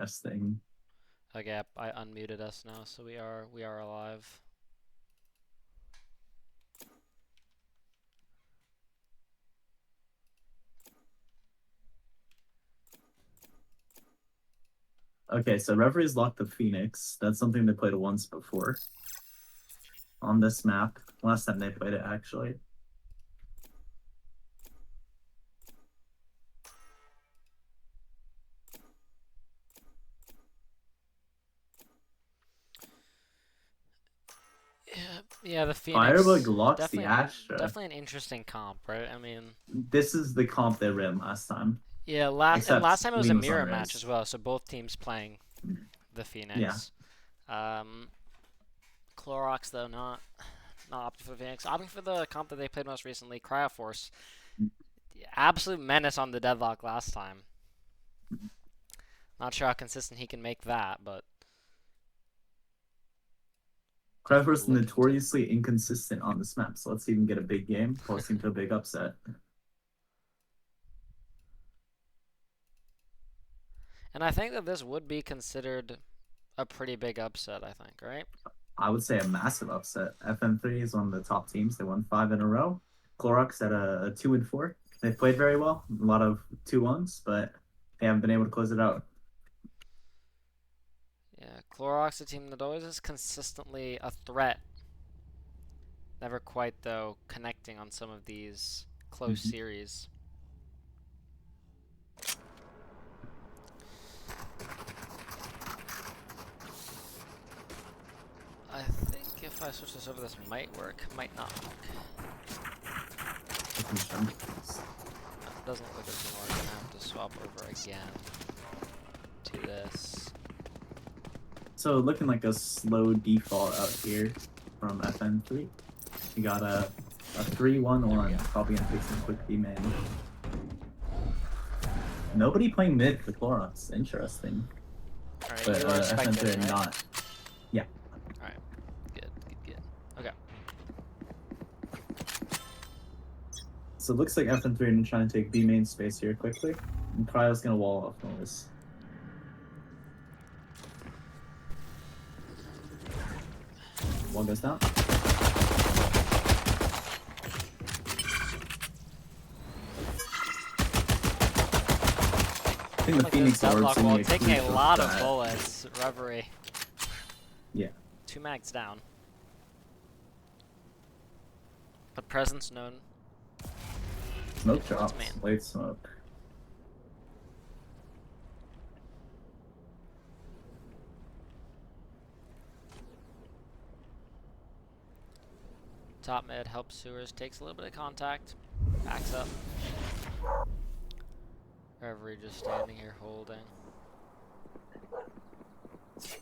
Interesting. Okay, I unmuted us now, so we are alive. Okay, so referees locked the Phoenix. That's something they played once before on this map. Last time they played it, actually. Yeah, the Phoenix. Firebug locks the definitely, Astra. definitely an interesting comp, right? I mean, This is the comp they ran last time. yeah, last time it was a Lean was on mirror match Riz. as well, so both teams playing the Yeah. Phoenix. Clorox though not opting for the Phoenix, opting for the comp that they played most recently, Cryoforce. Absolute menace on the deadlock last time. Not sure how consistent he can make that, but Cryoforce notoriously inconsistent on this map, so let's see him get a big game, forcing to a big upset. And I think that this would be considered a pretty big upset, I think, right? I would say a massive upset. FN3 is one of the top teams. They won 5 in a row. Clorox at a 2-4. They've played very well. A lot of 2-1s, but they haven't been able to close it out. Yeah, Clorox, a team that always is consistently a threat. Never quite, though, connecting on some of these close series. I think if I switch this over, this might work. Might not work. It doesn't look like it's gonna work. I'm gonna have to swap over again to this. So looking like a slow default out here from FN3. We got a 3-1-1. Probably gonna take some quick B-man. Nobody playing mid for Clorox. Interesting. Alright, but you are FN3 right? not. Yeah. Alright. Good. Okay. So it looks like FN3 are trying to take B main space here quickly. And Cryo's gonna wall off noise. Wall goes down. I think the Phoenix Orb's gonna be taking a lot of bullets. Reverie. Yeah. 2 mags down. But presence known. Smoke drops. Late smoke. Top mid helps sewers, takes a little bit of contact, backs up. Reverie just standing here holding.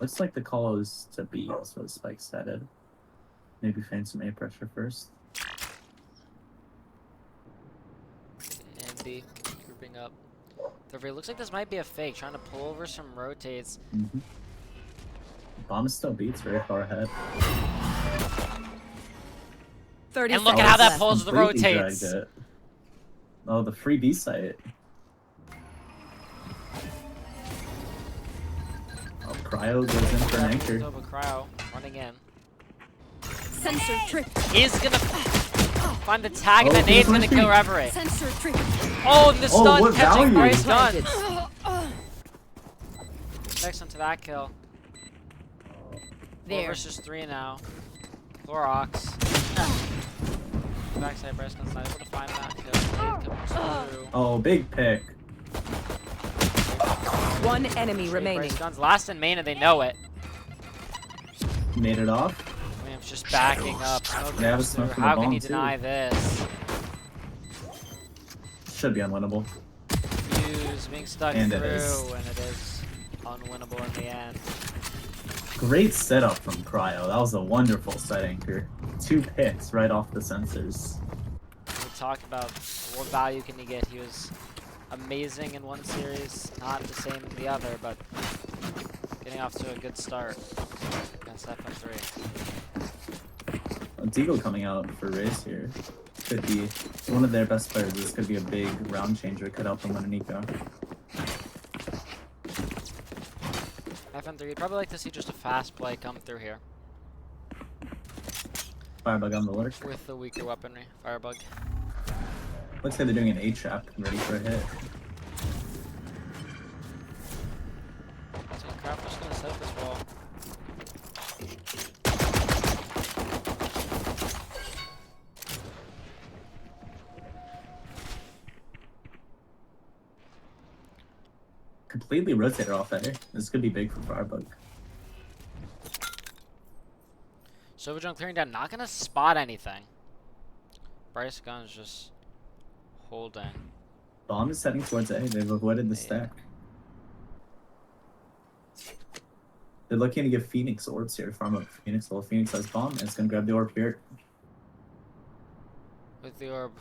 Looks like the call is to B, so the spike's headed. Maybe feign some A pressure first. And B, grouping up. Reverie looks like this might be a fake, trying to pull over some rotates. Bomb still beats very far ahead. 30 and look at how that pulls the rotates. Oh, the free B site. Oh, Cryo goes in for an anchor. Cryo running in. Sensor trip. He's gonna find the tag and the nade's gonna kill Reverie. Sensor trip. Oh, and the stun catching value? Bryce guns. Next one to that kill. There. 4 versus 3 now. Clorox. Backside Bryce guns not able to find that kill. Oh, big pick. 1 enemy remaining. Bryce guns last in main and they know it. Made it off. Williams just backing up. How can you deny this? Should be unwinnable. Fuse being stuck and through, it is. and it is unwinnable in the end. Great setup from Cryo. That was a wonderful side anchor. 2 picks right off the sensors. We talked about what value can he get. He was amazing in one series, not the same in the other, but getting off to a good start against FN3. Deagle coming out for Race here. Could be one of their best players. This could be a big round changer. Could help them win an eco. FN3, you'd probably like to see just a fast play come through here Firebug on the lurk. with the weaker weaponry. Firebug. Looks like they're doing an A-trap, ready for a hit. So Craft just gonna set this wall. Completely rotated off A. This could be big for Firebug. Silver Junk clearing down, not gonna spot anything. Bryce Gunn's just holding. Bomb is heading towards A. They've avoided the stack. They're looking to give Phoenix orbs here. Farm up Phoenix. Well, Phoenix has bomb, and it's gonna grab the orb here. With the orb,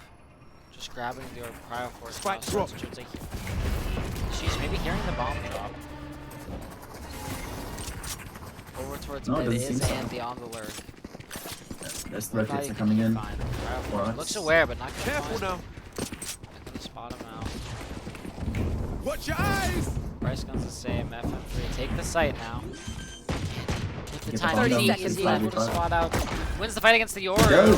just grabbing the orb cryo force. Spike now, drop. so it's like she's maybe hearing the bomb drop. Over towards No, it mid doesn't is seem so. Andy on the lurk. There's the rotates are coming in. Clorox. Looks aware, but not gonna Careful find. now. Not gonna spot him out. Watch your eyes. Bryce Gunn's the same. FN3 take the site now. With the Get the time, bomb down. he 30 is seconds able to left. spot out. Wins the fight against the Orb. Go!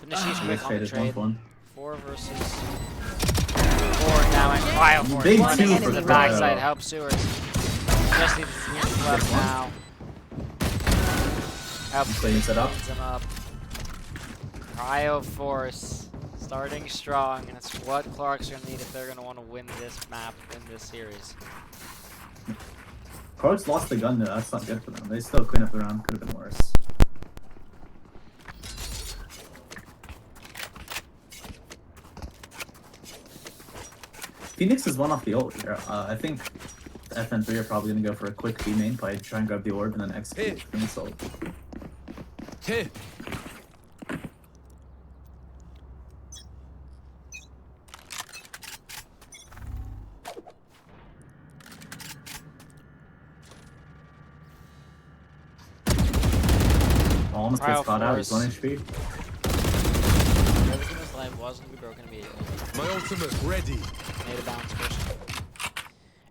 Nishi's They quick on the traded trade. 1-1. 4 versus 4 now, and Cryo Force. Big One two into for the Cryo. backside. Help Sewers. Just needs 3 left now. Help Cleans it up. cleans him up. Cryo Force starting strong, and it's what Clark's gonna need if they're gonna want to win this map, win this series. Clorox lost the gun though. That's not good for them. They still clean up the round. Could have been worse. Phoenix is one off the ult here. I think the FN3 are probably going to go for a quick B main play, try and grab the orb, and then execute Phoenix ult. Here. Almost Cryo gets caught out. He's Force. 1 HP. Everything in his life was gonna be broken immediately. My ultimate ready. Made a bounce push.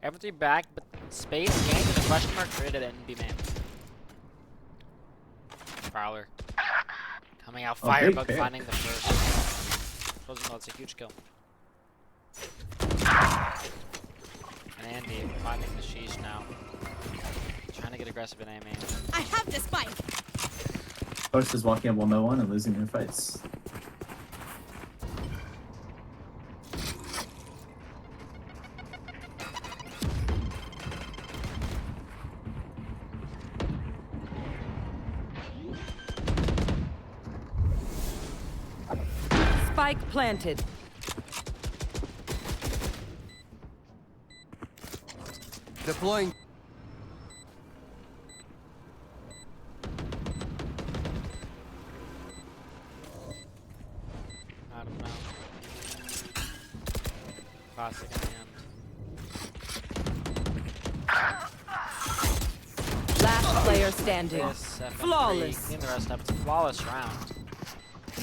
Everything back, but space gained and a question mark created and be man. Prowler. Coming out, Oh, big Firebug pick. finding the first. Closing well, it's a huge kill. And Andy finding the sheesh now. Trying to get aggressive in aiming. I have the spike. Post is walking up 1-1 and losing their fights. Spike planted. Deploying. I don't know. Classic in the end. Last player standing. This FN3 Flawless. clean the rest up. It's a flawless round.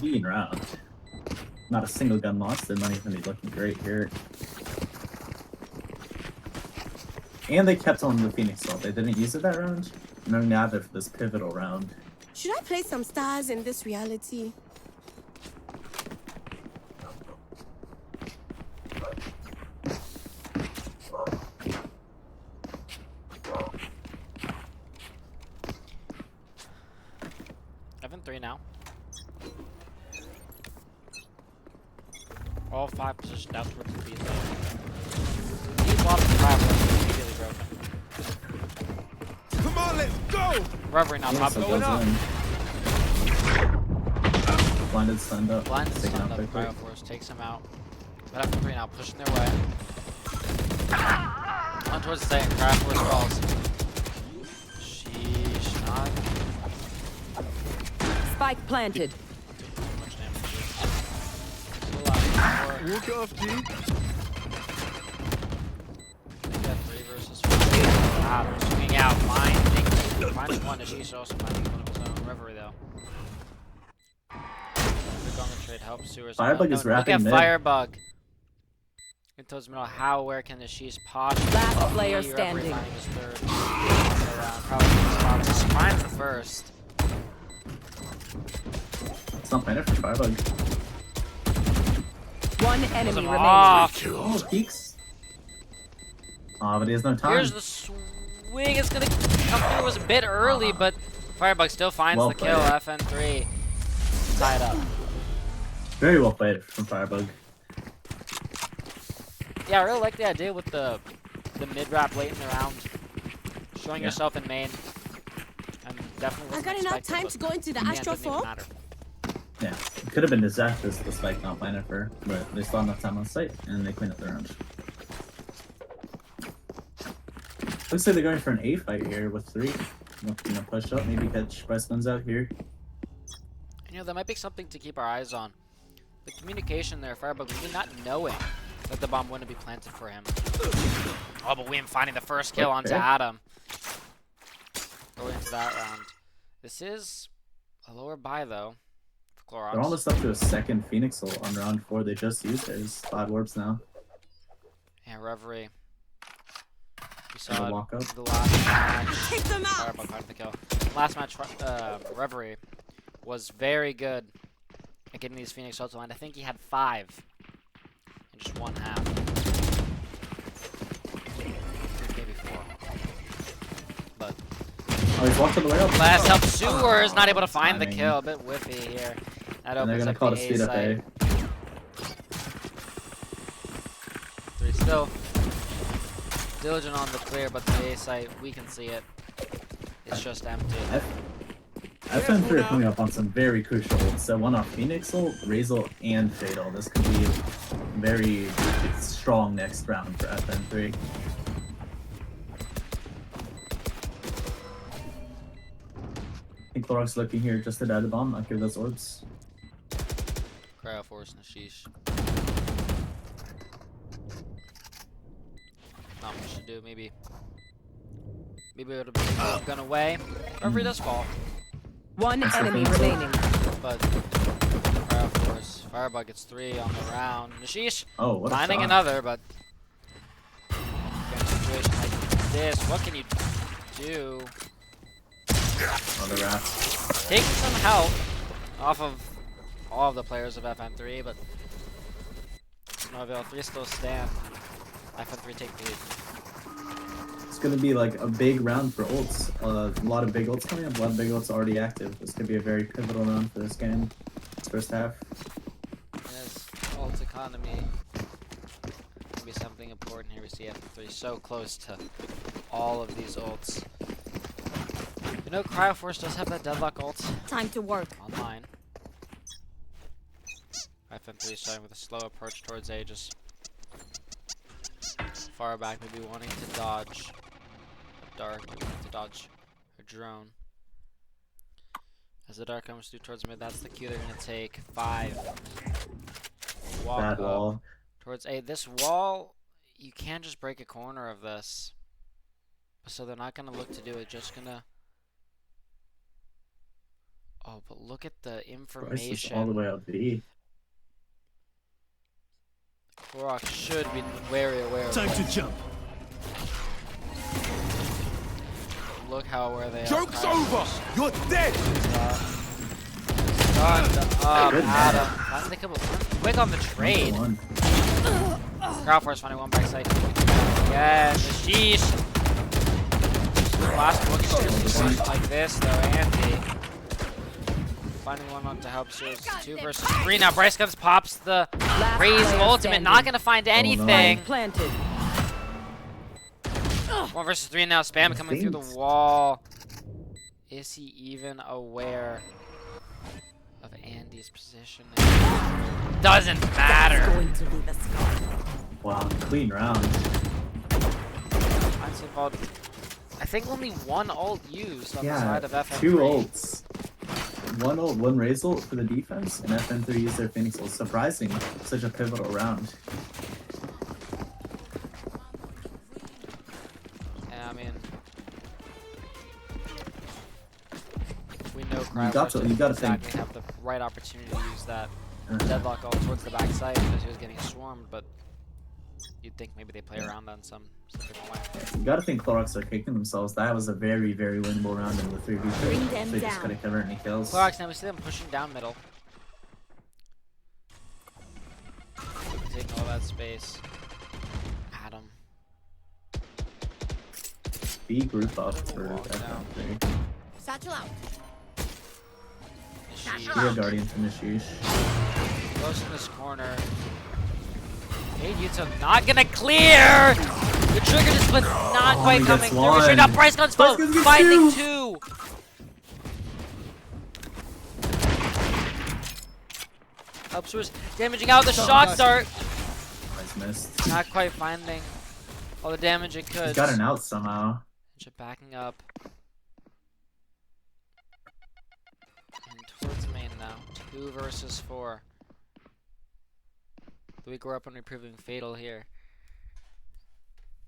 Leading round. Not a single gun lost. Their money's going to be looking great here. And they kept on the Phoenix ult. They didn't use it that round. No, now they're for this pivotal round. Should I play some stars in this reality? FN3 now. All 5 positioned out towards the B zone. He's lost the traveler, immediately broken. Come on, let's go. Reverie now top So going goes up. in. Blinded stand up. Blind Taken stun out up, quickly. Cryo Force takes him out. But FN3 now pushing their way. On towards the site, Cryo Force falls. Sheesh, not Spike planted. too much damage. Still alive. Walk it off, G. Yeah, 3 versus 4. Ah, they're swinging out. Finding one. She's also finding one of his own. Reverie, though. Quick on the trade. Help Sewers. Firebug is Look wrapping at mid. Firebug. Into his middle. How, where can the Sheesh pop? Last player Reverie standing. finding his third. round. Probably just finds the first. It's not planted for Firebug. One enemy remaining. Off. Oh, peaks. But he has no time. Here's the swing. It's gonna come through. It was a bit early, but Firebug still finds Well the kill. played. FN3 tied up. Very well played from Firebug. Yeah, I really like the idea with the mid-wrap late in the round. Showing Yeah. yourself in main. And definitely I wasn't got enough expected, time but to go into the in the end, astral didn't even form. matter. Yeah, it could have been disastrous the spike not planted for, but they still had enough time on site and they cleaned up the round. Looks like they're going for an A fight here with 3. Gonna push up, maybe catch Bryce Guns out here. You know, that might be something to keep our eyes on. The communication there, Firebug, really not knowing that the bomb wouldn't be planted for him. Oh, but Wim finding the first kill onto Okay. Adam. Going into that round. This is a lower buy, though, for Clorox. They're almost up to a second Phoenix ult on round 4. They just used theirs. 5 orbs now. And Reverie. We Gonna saw it walk up. the last match. Take them out. Firebug finding the kill. Last match, Reverie was very good at getting these Phoenix ults aligned. I think he had 5 in just one half. Maybe 4. But Oh, he's walked all the way up. last help Sewer is not able to find the timing. kill. A bit whiffy here. That And they're opens gonna up call the it A speed up site. A. 3 still diligent on the clear, but the A site, we can see it. It's just empty. FN3 are coming up on some very crucial ults. So one off Phoenix ult, Raze ult, and Fatal. This could be very strong next round for FN3. I think Clorox looking here just to die the bomb, not give those orbs. Cryo Force and Sheesh. Not much to do, maybe. Maybe it would have been gone away. Reverie does fall, One enemy remaining. but Cryo Force. Firebug gets 3 on the round. Nashish Oh, what a finding shot. another, but in a situation like this, what can you do? Oh, the wrath. Taking some help off of all of the players of FN3, but no avail. 3 still stand. FN3 take the lead. It's gonna be like a big round for ults. A lot of big ults coming up, a lot of big ults already active. This could be a very pivotal round for this game. This first half. Yes, ult economy can be something important here. We see FN3 so close to all of these ults. You know, Cryo Force does have that deadlock ult Time to work. online. FN3 starting with a slow approach towards A, just far back, maybe wanting to dodge a dark, maybe wanting to dodge a drone. As the dark comes through towards mid, that's the cue they're gonna take. 5. Walk Bad up wall. towards A. This wall, you can't just break a corner of this. So they're not gonna look to do it, just gonna. Oh, but look at the Bryce is information. all the way up B. Clorox should be very aware of Time that. to jump. Look how aware they Joke's are. over. You're dead. Stunned up, Good Adam. Finally come quick on the trade. 1-1. Crowd Force finding one backside. Yeah, the sheesh. Last one is like this though, Andy. Finding one on to help Sears. 2 versus 3. Now Bryce Guns pops the Last Raze player ultimate. standing. Not gonna find anything. Planted. 1 versus 3 now. Spam coming through the Thanks. wall. Is he even aware of Andy's position? Doesn't matter. Going to be the scar. Wow, clean round. Mine's involved. I think only 1 ult used on the Yeah, side of FN3. 2 ults. 1 ult, 1 Raze ult for the defense, and FN3 used their Phoenix ult. Surprising, such a pivotal round. Yeah, I mean, we know You got to think. exactly have the right opportunity to use that Uh, deadlock ult towards the backside because he was getting swarmed, but you'd think maybe they play around on some different way. You gotta think Clorox are kicking themselves. That was a very, very winnable round in the 3v3. Bring them They just down. couldn't convert any kills. Clorox, now we see them pushing down middle. Taking all that space. Adam. B group up for Walk down. FN3. Satchel out. Sheesh. Be a guardian from the sheesh. Close in this corner. Hey, Yuto not gonna clear! The trigger just but not quite he coming gets through. Straight up, one. Bryce Guns Bryce Guns gets finding two. two! Upstairs, damaging out the shock dart. Nice missed. Not quite finding all the damage it could. He's got an out somehow. Just backing up. And towards main now. 2 versus 4. We grow up on reproving fatal here.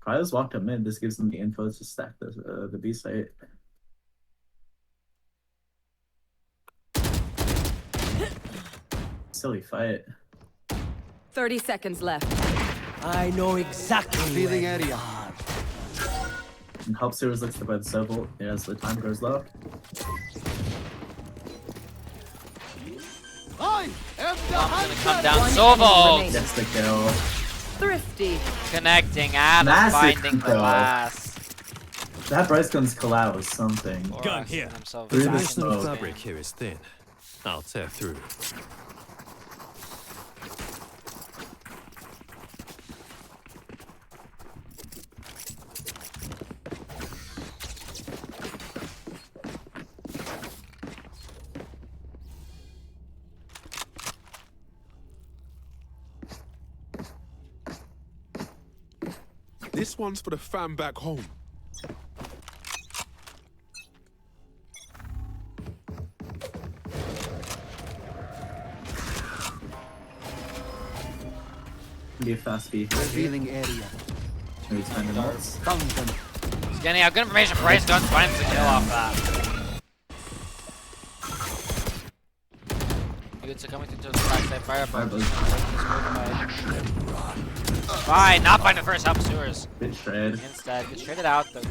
Probably just walked up mid. This gives them the info to stack the B site. Silly fight. 30 seconds left. I know exactly. Revealing area. And help Sewers looks to buy the Sobolt as the time goes low. I am the Gonna come hunter. down. One Sobo enemy remaining. Gets the kill. Thrifty. connecting. Adam Massive finding the kill. last. That Bryce Guns collab was something. Gun here. Himself Through the back in smoke. Fabric here is thin. I'll tear through. This one's for the fam back home. Be a fast B. Revealing area. Maybe 10 minutes. Found them. He's getting out good information. Bryce Guns finds the kill off that. Yuta coming through to the backside fire. Fine, not find the first help Sewers. Bit shred. Instead, gets traded out. The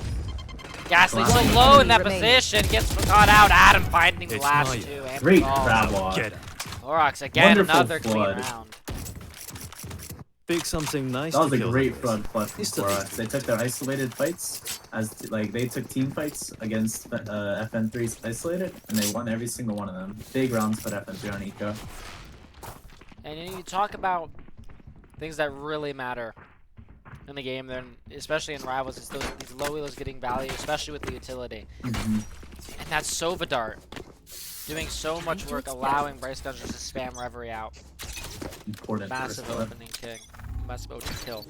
Ghastly so One low in that enemy position, gets caught out. Adam finding the It's last Maya. two. And Great all. crab walk. Get it. Clorox again, Wonderful another clean flood. round. Pick something nice That was to a kill great them front with. plus He's for still us. They took their isolated fights as like they took team fights against FN3's isolated, and they won every single one of them. Big rounds put FN3 on eco. And you talk about things that really matter in the game, then especially in rivals, it's these low wheels getting value, especially with the utility. And that's Sovidart doing so much work, allowing Bryce Guns just to spam Reverie out. Important. Massive first opening king, massive opening kill.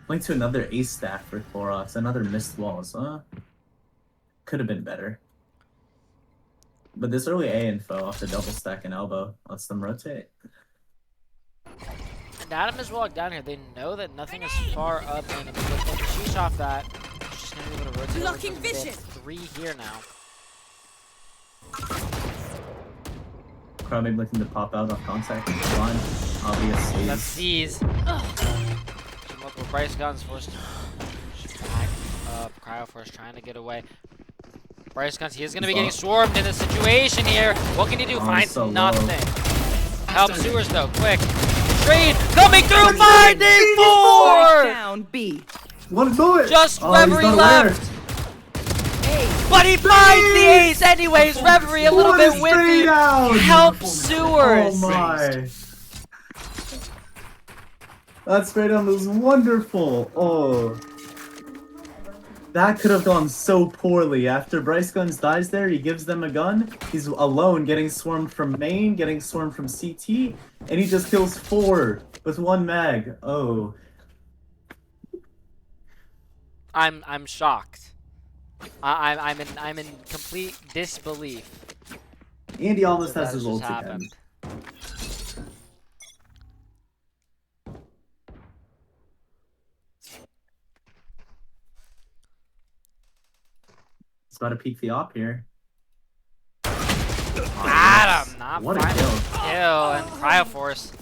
Link to another ace stack for Clorox, another missed walls, huh? Could have been better. But this early A info off the double stack and elbow lets them rotate. And Adam has walked down here. They know that nothing is far up, and if they take a sheesh off that, it's just gonna be able to rotate. Blocking over. They have vision. 3 here now. Crowd maybe looking to pop out off contact. One, obviously. That's C's. Some local Bryce Guns forced. Back up. Cryo Force trying to get away. Bryce Guns, he is going to be getting swarmed in this situation here. What can he do? Oh, Finds so low. nothing. Help Sewers though, quick. Trade coming through, finding 4! Down B. Wanna do it! Just Oh, he's Reverie not left. But he finds the ace anyways. Reverie a little bit whiffy. Help Sewers. Oh my! That spray down was wonderful. Oh, that could have gone so poorly. After Bryce Guns dies there, he gives them a gun. He's alone, getting swarmed from main, getting swarmed from CT, and he just kills 4 with 1 mag. Oh, I'm shocked. I'm in complete disbelief. Andy almost that has his just ult again. happened. He's about to peek the op here. Adam not What a finding kill. the kill and Cryoforce.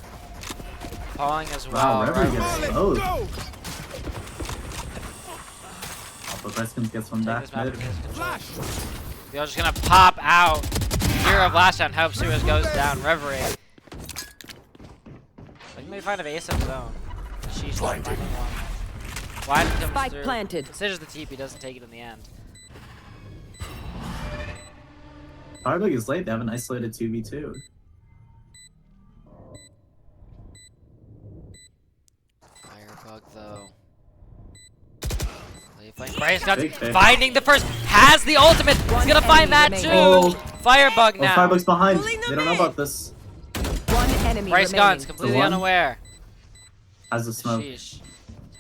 Falling as Wow, well. Reverie Reverie. gets Let's slowed. go! But Breskins gets one Take back this map mid. into his control. Flash! They're just gonna pop out. Hero Blast down. Help Sewers goes down. Reverie. I think they find an ace in zone. She's finding one. Blind comes Spike through. planted. Considers the TP, doesn't take it in the end. Firebug is late. They have an isolated 2v2. Firebug though. Bryce got Big pick. finding the first. Has the ultimate. He's One gonna find that enemy too. remaining. Firebug Oh, now. Firebug's behind. Pulling them They don't know in. about this. One enemy Bryce remaining. Guns completely one? unaware. Has the smoke. Sheesh.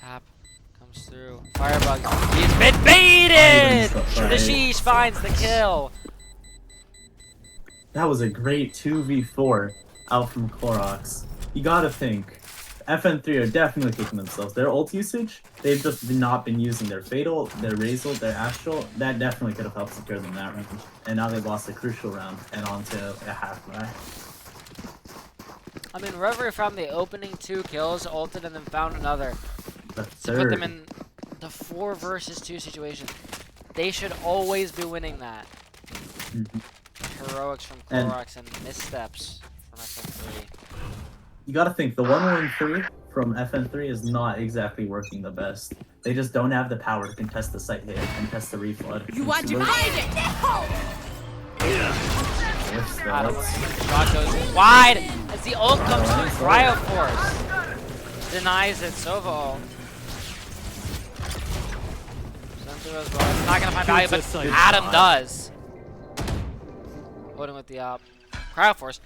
Tap comes through. Firebug. He's been baited! Oh, The Sheesh finds the kill. That was a great 2v4 out from CRX. You gotta think. FN3 are definitely kicking themselves. Their ult usage, they've just not been using their Fatal, their Razel, their Astral. That definitely could have helped secure them that round. And now they've lost a crucial round and onto a half-back. I mean, Reverie found the opening 2 kills, ulted, and then found another. The To put third. them in the 4 versus 2 situation. They should always be winning that. Mhm. Heroics from And- CRX and missteps from FN3. You gotta think, the 1-1-3 from FN3 is not exactly working the best. They just don't have the power to contest the site hit and test the reflood. You want to Most- find it? Whiffs the Adam, ults. shot goes wide as the ult comes through. Cryo Force denies it. Sova ult. Sent through as well. It's not gonna find value, but Good Adam shot. does. Holding with the op. Cryo Force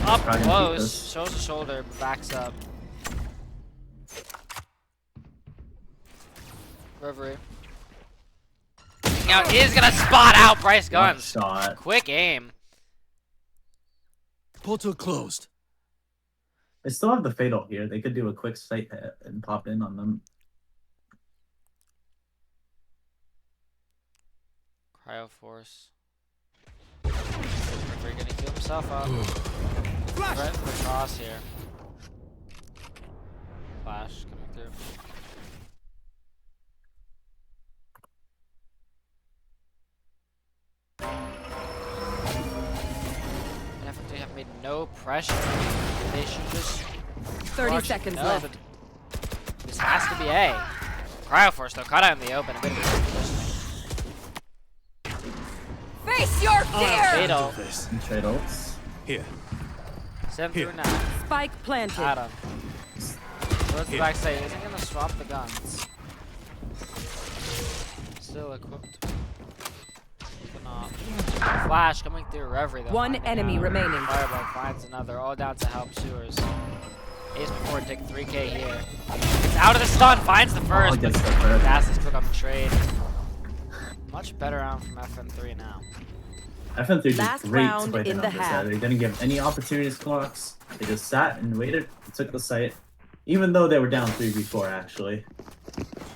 up Trying to keep close. this. Shows the shoulder, backs up. Reverie. Now is gonna spot out Bryce One Guns. shot. Quick aim. Portal closed. They still have the Fatal here. They could do a quick site hit and pop in on them. Cryo Force. Reverie gonna heal himself up. Right for cross here. Flash coming through. And FF3 have made no pressure. They should just 30 watch it. seconds No, left. but this has to be A. Cryo Force though, cut out in the open. A bit of a Face your fear! fatal. This. And trade ults. Here. Send Here. through now. Spike planted. Adam. Towards the Here. back side, isn't gonna swap the guns. Still equipped. Cannot. Flash coming through Reverie though. One finding enemy out. remaining. Firebug finds another, all down to help Sewers. Ace before take 3K here. It's out of the stun, finds the first, but gets the first. Gas is quick on the trade. Much better round from FN3 now. FN3 did Last great round to in the half. They didn't give any opportunities to CRX. They just sat and waited, took the site. Even though they were down 3v4 actually.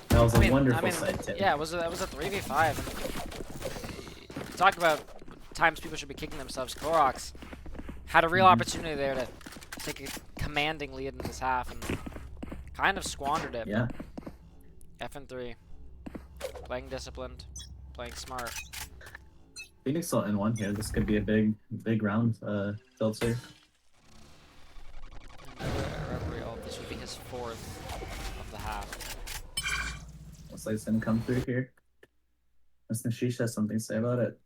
That was a wonderful site tip. Yeah, it was a 3v5. Talk about times people should be kicking themselves. CRX had a real opportunity there to take a commanding lead in this half and kind of squandered it. Yeah. FN3 playing disciplined, playing smart. Phoenix still in one here. This could be a big round, Seltzer. Reverie ult. This would be his 4th of the half. Looks like it's gonna come through here. Unless Nashish has something to say about it.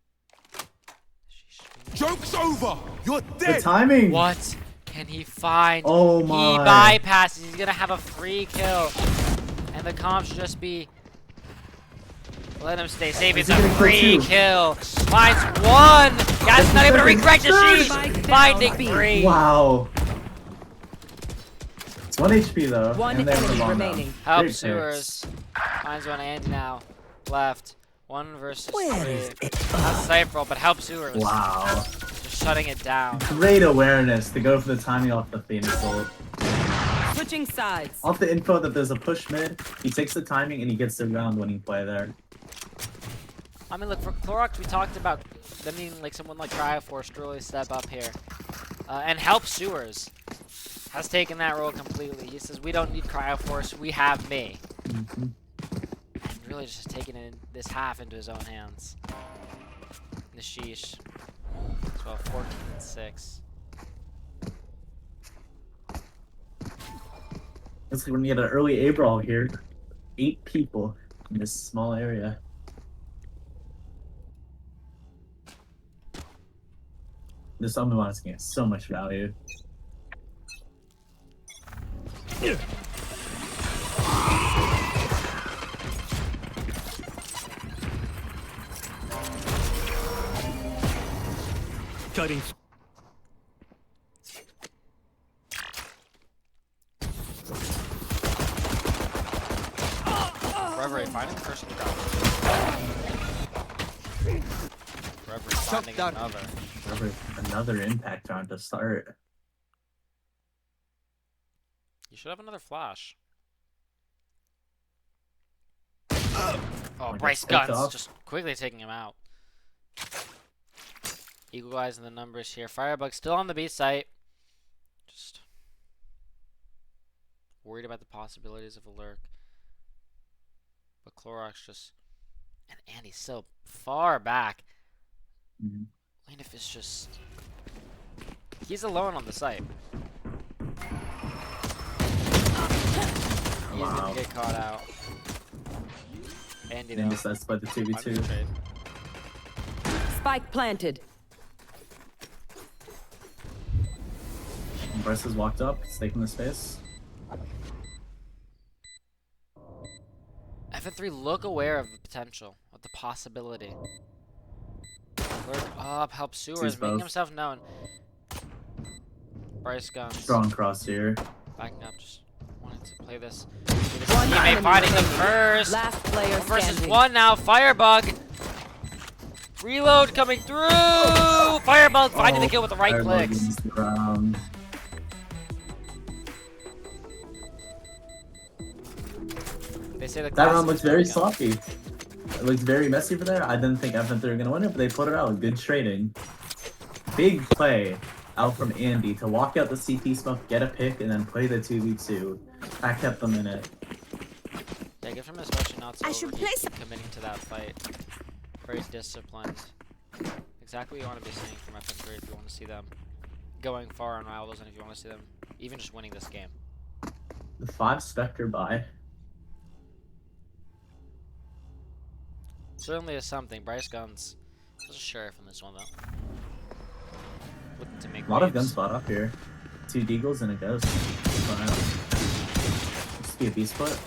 Joke's over! You're The dead! timing! What can he find? Oh He my. bypasses. He's gonna have a free kill, and the comp should just be let him stay safe. It's Is a he gonna kill free two? kill. Finds one. Gas is not able to recorrect the sheet. Spike down Finding B. 3. Wow. It's 1 HP though. One and they have the enemy bomb remaining. now. Help Great picks. Sewers. Finds one and now left. 1 versus Where 3. is it? Not Cypher, but help Sewers. Wow. Just shutting it down. Great awareness to go for the timing off the Phoenix ult. Switching sides. Off the info that there's a push mid, he takes the timing and he gets the round winning play there. I mean, look, for CRX, we talked about them needing like someone like Cryoforce to really step up here and help Sewers. has taken that role completely. He says, we don't need Cryo Force, we have me. Mhm. And really just taking this half into his own hands. Nishish. 12, 14, and 6. Looks like we're gonna get an early A-brawl here. 8 people in this small area. This only one is gonna get so much value. Cutting. Reverie finding the first crowd. Reverie finding down. another. Another impact round to start. You should have another flash. I Oh, got Bryce picked Guns off. just quickly taking him out. Equalizing the numbers here. Firebug still on the B site. Just worried about the possibilities of a lurk. But Clorox just... And Andy's so far back. Mhm. If it's just... He's alone on the site. He's Wow. gonna get caught out. Andy And though. decides by the 2v2. Might be trade. Spike planted. And Bryce has walked up, he's taking the space. FN3 look aware of the potential, of the possibility. Lurk up, help Sewers, Sees making both. himself known. Bryce Guns. Strong cross here. Backing up, just wanted to play this. One Teammate enemy finding him remaining. first. Last player One versus standing. one now, Firebug. Reload coming through. Firebug finding the kill with the right Firebug clicks. wins the round. They say the That round classic looks very gun. sloppy. It looks very messy for there. I didn't think FN3 were gonna win it, but they put it out. Good trading. Big play out from Andy to walk out the CT smoke, get a pick, and then play the 2v2. That kept them in it. Yeah, good from him, especially not so I should over play some- committing to that fight. Very disciplined. Exactly what you want to be seeing from FN3 if you want to see them going far on rivals and if you want to see them even just winning this game. The 5 Spectre buy. Certainly is something. Bryce Guns was a sheriff in this one though. Looking to make A lot of waves. guns spot up here. 2 Deagles and a Ghost. Wow. This be a B split.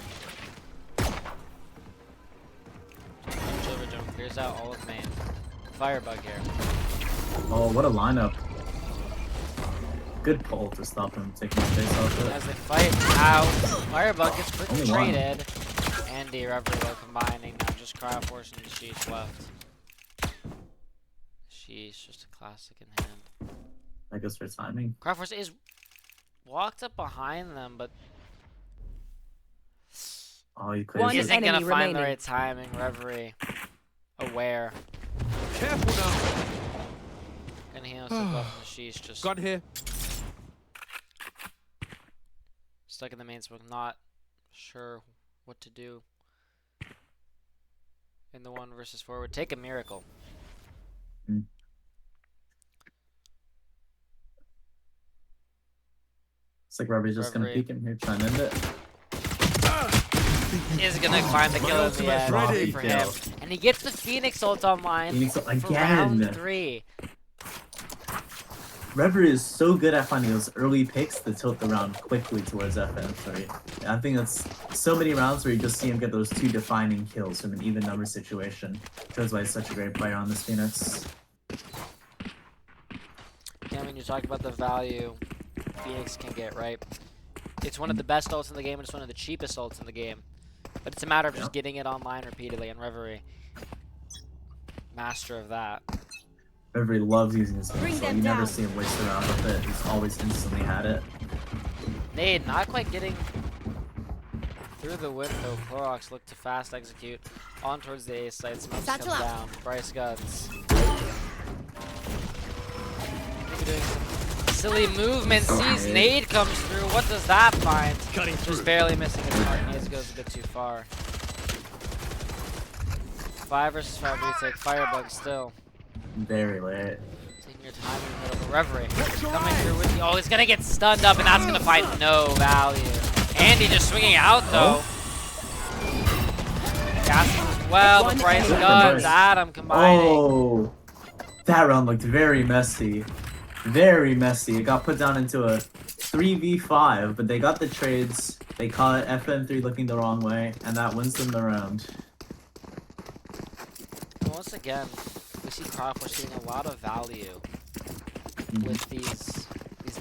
Jump clears out all of main. Firebug here. Oh, what a lineup. Good pull to stop him taking his face off As it. they fight out, Firebug gets quickly Only one. traded. Andy Reverie though combining now, just Cryo Force and Sheesh left. Sheesh, just a classic in hand. That goes for timing. Cryo Force is walked up behind them, but Oh, he One clears it. isn't gonna enemy find the remaining. right timing. Reverie aware. Careful now. And he also got from Sheesh just Gun here. stuck in the main smoke, not sure what to do. In the 1 versus 4 would take a miracle. It's like Robbie's just gonna Reverie. peek in here, try and end it. Is gonna find the kill at the ultimate's end ready. for him. And he gets the Phoenix ult online Phoenix ult for round again. 3. Reverie is so good at finding those early picks to tilt the round quickly towards FN3. I think that's so many rounds where you just see him get those 2 defining kills from an even number situation. Shows why he's such a great player on this Phoenix. Yeah, when you talk about the value Phoenix can get, right? It's one of the best ults in the game, and it's one of the cheapest ults in the game. But it's a matter of just getting it online repeatedly, and Reverie, master of that. Reverie loves using his Bring ult, so them you never down. see him waste around with it. He's always instantly had it. Nade not quite getting through the window. Clorox looked to fast execute on towards the A site. Smokes come Satchel out. down. Bryce Guns. Maybe doing some silly movement. Sees nade comes through. What does that find? Cutting through. Just barely missing his mark. Nades goes a bit too far. 5 versus 5 retake. Firebug still. Very late. Taking your time in the middle. But Reverie coming through with the. Oh, he's gonna get stunned up, and that's gonna find no value. Andy just swinging out though. Gassing as well. The Bryce guns. Adam combining. Oh, that round looked very messy. Very messy. It got put down into a 3v5, but they got the trades. They caught FN3 looking the wrong way, and that wins them the round. Once again, we see CRX getting a lot of value with these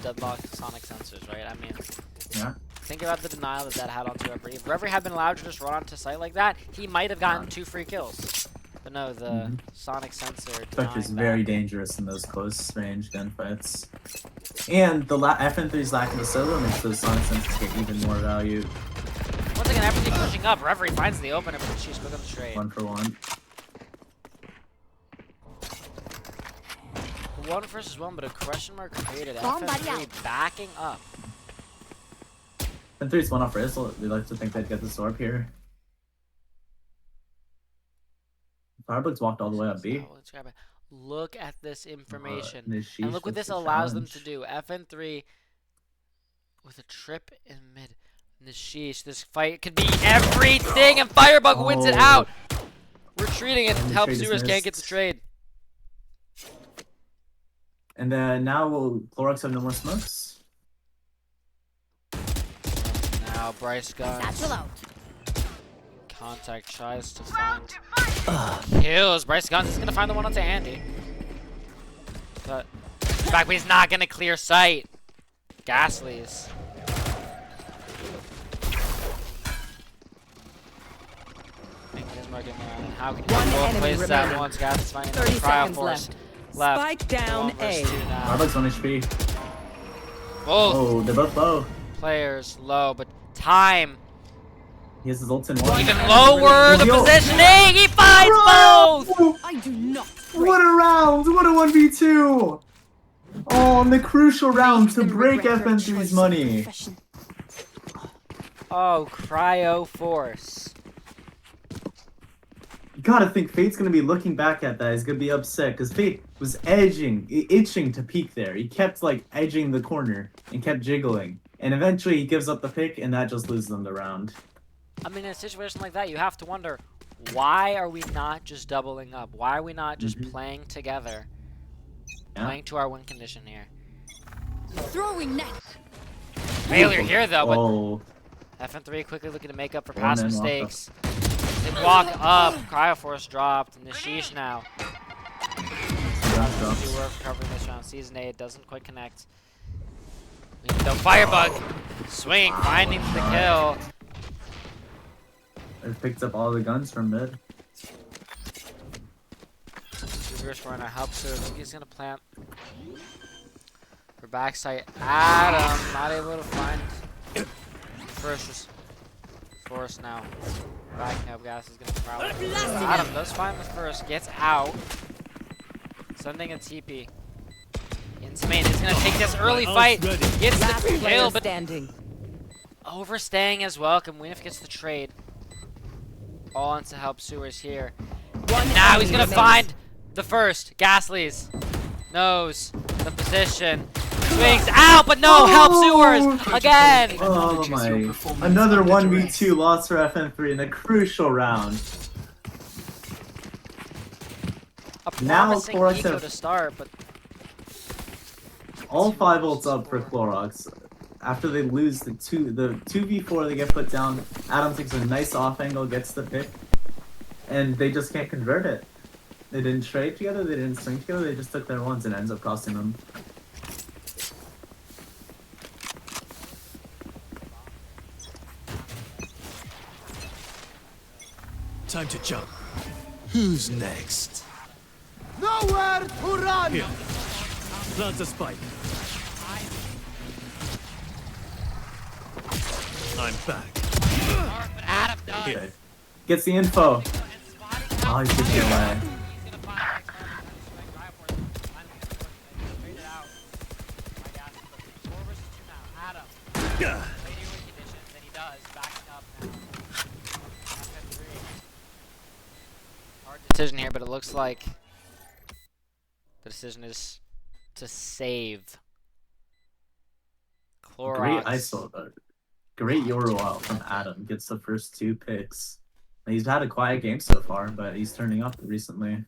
deadlock sonic sensors, right? I mean, Yeah. think about the denial that had onto Reverie. If Reverie had been allowed to just run onto site like that, he might have gotten 2 free kills. But no, the sonic sensor Spectre's denying very that. dangerous in those close range gunfights. And the FN3's lack of a solo makes those sonic sensors get even more value. Once again, everything pushing up. Reverie finds the opener, but she's quick on the trade. 1 for 1. 1 versus 1, but a question mark created. Somebody FN3 else. backing up. FN3's 1 off Rizzle. We'd like to think they'd get the orb here. Firebug's walked all the way up B. Oh, let's grab it. Look at this information. Nishish And look what with this the allows them challenge. to do. FN3 with a trip in mid. Nishish, this fight could be everything, and Firebug wins it out. Retreating it And the helps trade is Sewers can't get the missed. trade. And then now will Clorox have no more smokes? Now Bryce Guns. Satchel out. Contact tries to find kills. Bryce Guns is gonna find the one onto Andy. But back, but he's not gonna clear sight. Ghastly's. How can you One both enemy places at remaining. once? Ghastly's finding 30 the cryo seconds force. left. Spike down 1 versus A. 2 now. Firebug's 1 HP. Both Oh, they're both low. players low, but time He has his ult in 1. even lower. The Yo. positioning, he finds both. I do not. What a round! What a 1v2! Oh, in the crucial round to break FN3's money. Oh, cryo force. You gotta think Fate's gonna be looking back at that. He's gonna be upset because Fate was itching to peek there. He kept like edging the corner and kept jiggling. And eventually he gives up the pick and that just loses them the round. I mean, in a situation like that, you have to wonder, why are we not just doubling up? Why are we not just playing together? Yeah. Playing to our win condition here. Throwing net. Failure here, though, but Oh, FN3 quickly looking to make up for Four past men walk up. mistakes. They walk up. Cryoforce dropped. Nishish now. that's Do rough. work covering this round. Season 8 doesn't quite connect. The Firebug swing, finding the kill. It picked up all the guns from mid. Reverse runner helps, so I think he's gonna plant for backside. Adam not able to find first force now. Backing up, gas is gonna probably. Adam does find the first, gets out, sending a TP into main. He's gonna take this early fight, gets Last the player kill, but standing. overstaying as well. Can Winif gets the trade. All in to help Sewers here. One Now he's enemy gonna remaining. find the first. Ghastly's knows the position. Swings out, but no, help Sewers again. Oh my. Another 1v2 loss for FN3 in a crucial round. A Now promising Clorox eco have- to start, but All 5 ults up for Clorox. After they lose the 2v4, they get put down. Adam takes a nice off angle, gets the pick, and they just can't convert it. They didn't trade together, they didn't swing together, they just took their ones and it ends up costing them. Time to jump. Who's next? Nowhere to run! Here. Plant a spike. I'm back. Adam does. Here. Gets the info. Oh, he's gonna get away. conditions, and he does, backing up now. FN3. Hard decision here, but it looks like the decision is to save Clorox. Great ISO, though. Great Euro out from Adam. Gets the first 2 picks. He's had a quiet game so far, but he's turning up recently.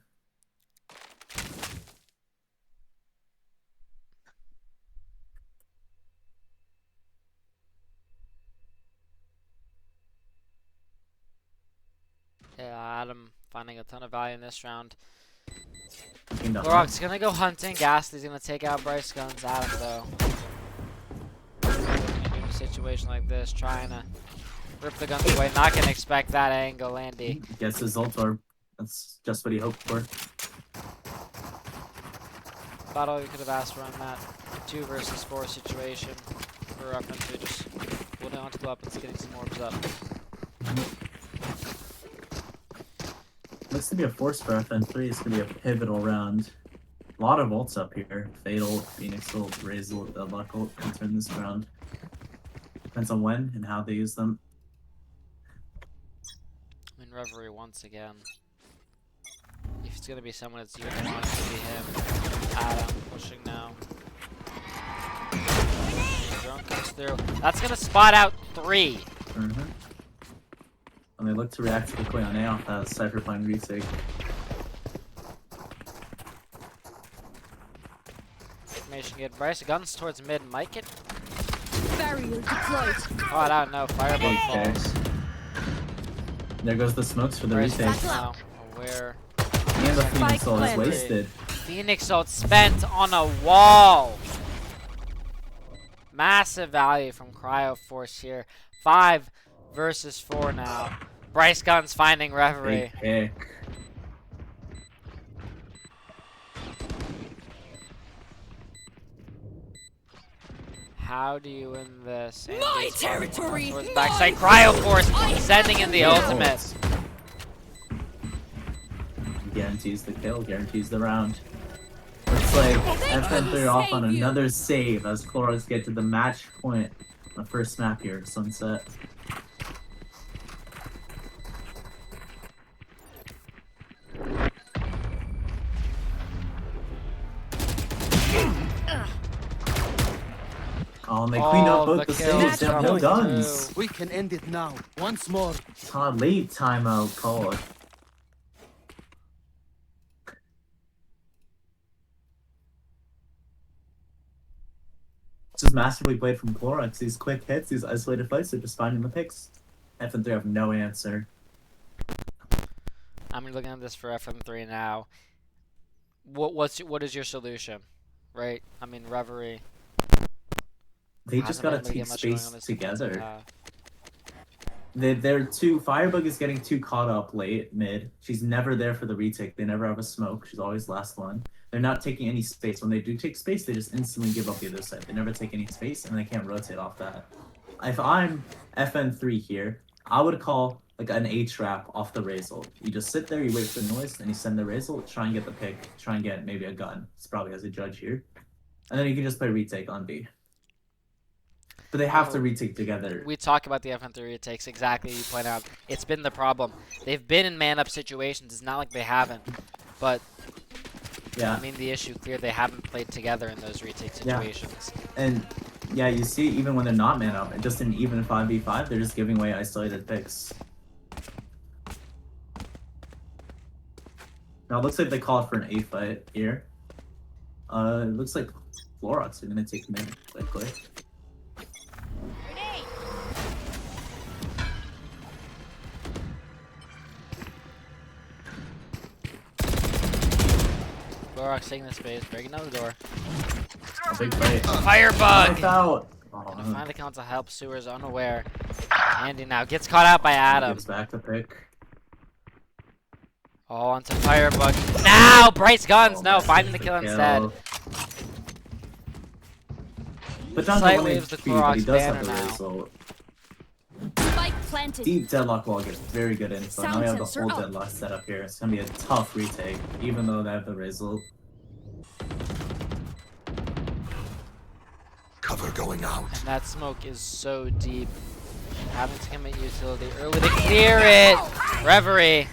Yeah, Adam finding a ton of value in this round. Clorox. Clorox gonna go hunting. Ghastly's gonna take out Bryce Guns. Adam, though. In a situation like this, trying to rip the guns away. Not gonna expect that angle, Andy. Gets his ult orb. That's just what he hoped for. About all you could have asked for on that 2 versus 4 situation for FN3. Just holding onto the weapons, getting some orbs up. Looks to be a force for FN3. It's going to be a pivotal round. A lot of ults up here. Fatal, Phoenix ult, Raze ult, Deadlock ult can turn this round. Depends on when and how they use them. I mean, Reverie once again. If it's gonna be someone, it's either going to be him. Adam pushing now. Drone comes through. That's gonna spot out 3. And they look to react quickly on A off that Cypherpunk retake. Information get Bryce. Guns towards mid. Might get. Barrier deployed. Oh, I don't know. Fireball Okay. falls. There goes the smokes for the Bryce retake. is now aware. And the Phoenix ult is planted. wasted. Phoenix ult spent on a wall. Massive value from Cryo Force here. 5 versus 4 now. Bryce Guns finding Reverie. Big pick. How do you win this? My territory! Towards the backside. Cryo Force sending in the ultimate. Guarantees the kill, guarantees the round. Looks like FN3 off on another save as Clorox get to the match point on the first map here, Sunset. Oh, and they clean up both the saves, they have no guns. We can end it now. Once more. Late timeout called. This is masterfully played from Clorox. These quick hits, these isolated fights, they're just finding the picks. FN3 have no answer. I'm looking at this for FM3 now. What is your solution? Right? I mean, Reverie. They just gotta hasn't been able to take get much going space on this together. defensive half. They're too. Firebug is getting too caught up late mid. She's never there for the retake. They never have a smoke. She's always last one. They're not taking any space. When they do take space, they just instantly give up the other side. They never take any space, and they can't rotate off that. If I'm FN3 here, I would call like an A trap off the Razel. You just sit there, you wait for the noise, and you send the Razel. Try and get the pick. Try and get maybe a gun. It's probably as a judge here, and then you can just play retake on B. But they have to retake together. We talk about the FN3 retakes, exactly, you point out. It's been the problem. They've been in man-up situations. It's not like they haven't. But, Yeah. I mean, the issue clear, they haven't played together in those retake situations. And, yeah, you see, even when they're not man up, and just in even 5v5, they're just giving away isolated picks. Now, it looks like they called for an A fight here. It looks like Clorox are going to take mid quickly. Clorox taking the space, breaking down the door. A big fight. Firebug! Out. Gonna find the count to help. Sewer's unaware. Andy now gets caught out by Adam. Gives back the pick. Oh, onto Firebug. Now! Bryce Guns! Oh, No, that's finding the the kill instead. But John's Slight the one waves the HP, but he Clorox does have banner the now. result. Spike planted. Deep deadlock wall gets very good info. Now we have the Sound whole sensor up. deadlock set up here. It's gonna be a tough retake, even though they have the result. Cover Cover going out. And that smoke is so deep. Having to commit utility early to clear it. Reverie.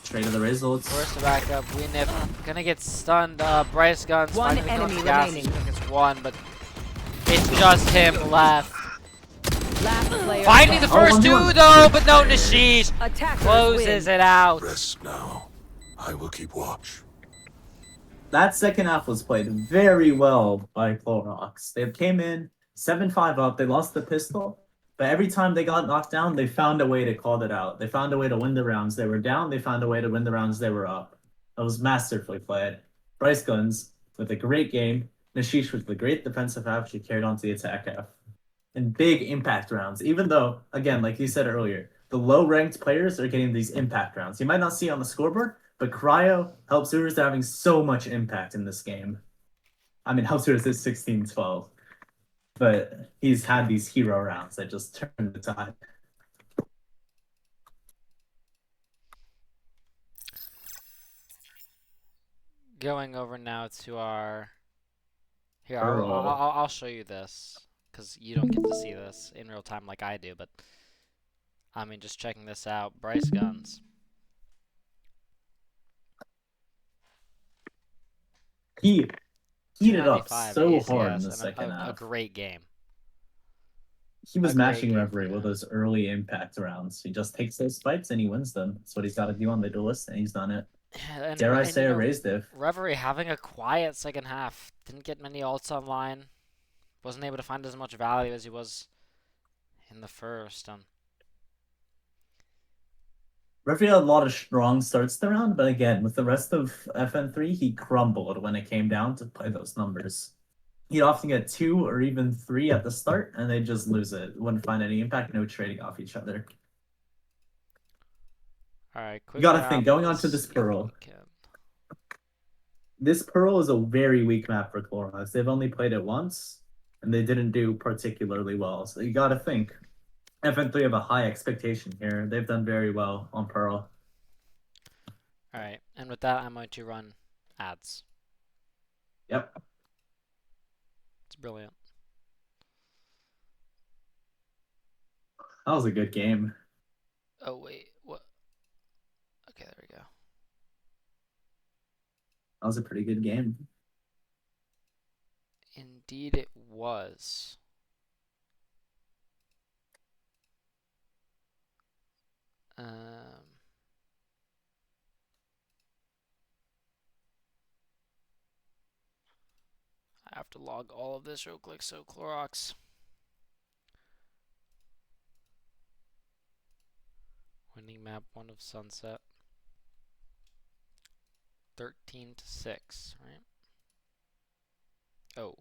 Straight to the results. Forced to back up. Winip gonna get stunned. Bryce Guns One finding the enemy counter gas. remaining. I think it's one, but it's just him left. Last player. Finding the first one two more. though, but no, Nashish Attackers closes win. it out. Rest now. I will keep watch. That second half was played very well by Clorox. They came in 7-5 up. They lost the pistol, but every time they got knocked down, they found a way to call it out. They found a way to win the rounds. They were down. They found a way to win the rounds. They were up. It was masterfully played. Bryce Guns with a great game. Nashish with the great defensive half. She carried on to the attack half. And big impact rounds. Even though, again, like you said earlier, the low-ranked players are getting these impact rounds. You might not see it on the scoreboard, but Cryo helps Urus having so much impact in this game. I mean, helps Urus is 16-12. But he's had these hero rounds that just turn the tide. Going over now to our. Here, Pearl. I'll show you this because you don't get to see this in real time like I do. But I mean, just checking this out. Bryce Guns. He heated up 295 so ACS hard in the and second a half. great game. He was a great matching game Reverie for with him. those early impact rounds. He just takes those fights and he wins them. That's what he's got to do on the duelist, and he's done it. And, Dare I and, say you a know, raised diff. Reverie having a quiet second half. Didn't get many ults online. Wasn't able to find as much value as he was in the first. Reverie had a lot of strong starts to the round, but again, with the rest of FN3, he crumbled when it came down to play those numbers. He'd often get 2 or even 3 at the start, and they'd just lose it. Wouldn't find any impact, no trading off each other. Alright, quick You gotta think, going on rounds. to this Pearl. Okay. This Pearl is a very weak map for Clorox. They've only played it once, and they didn't do particularly well. So you gotta think. FN3 have a high expectation here. They've done very well on Pearl. Alright, and with that, I'm going to run ads. Yep. It's brilliant. That was a good game. Oh, wait. What? Okay, there we go. That was a pretty good game. Indeed, it was. I have to log all of this real quick, so Clorox. Winning map 1 of Sunset. 13-6, right? Oh.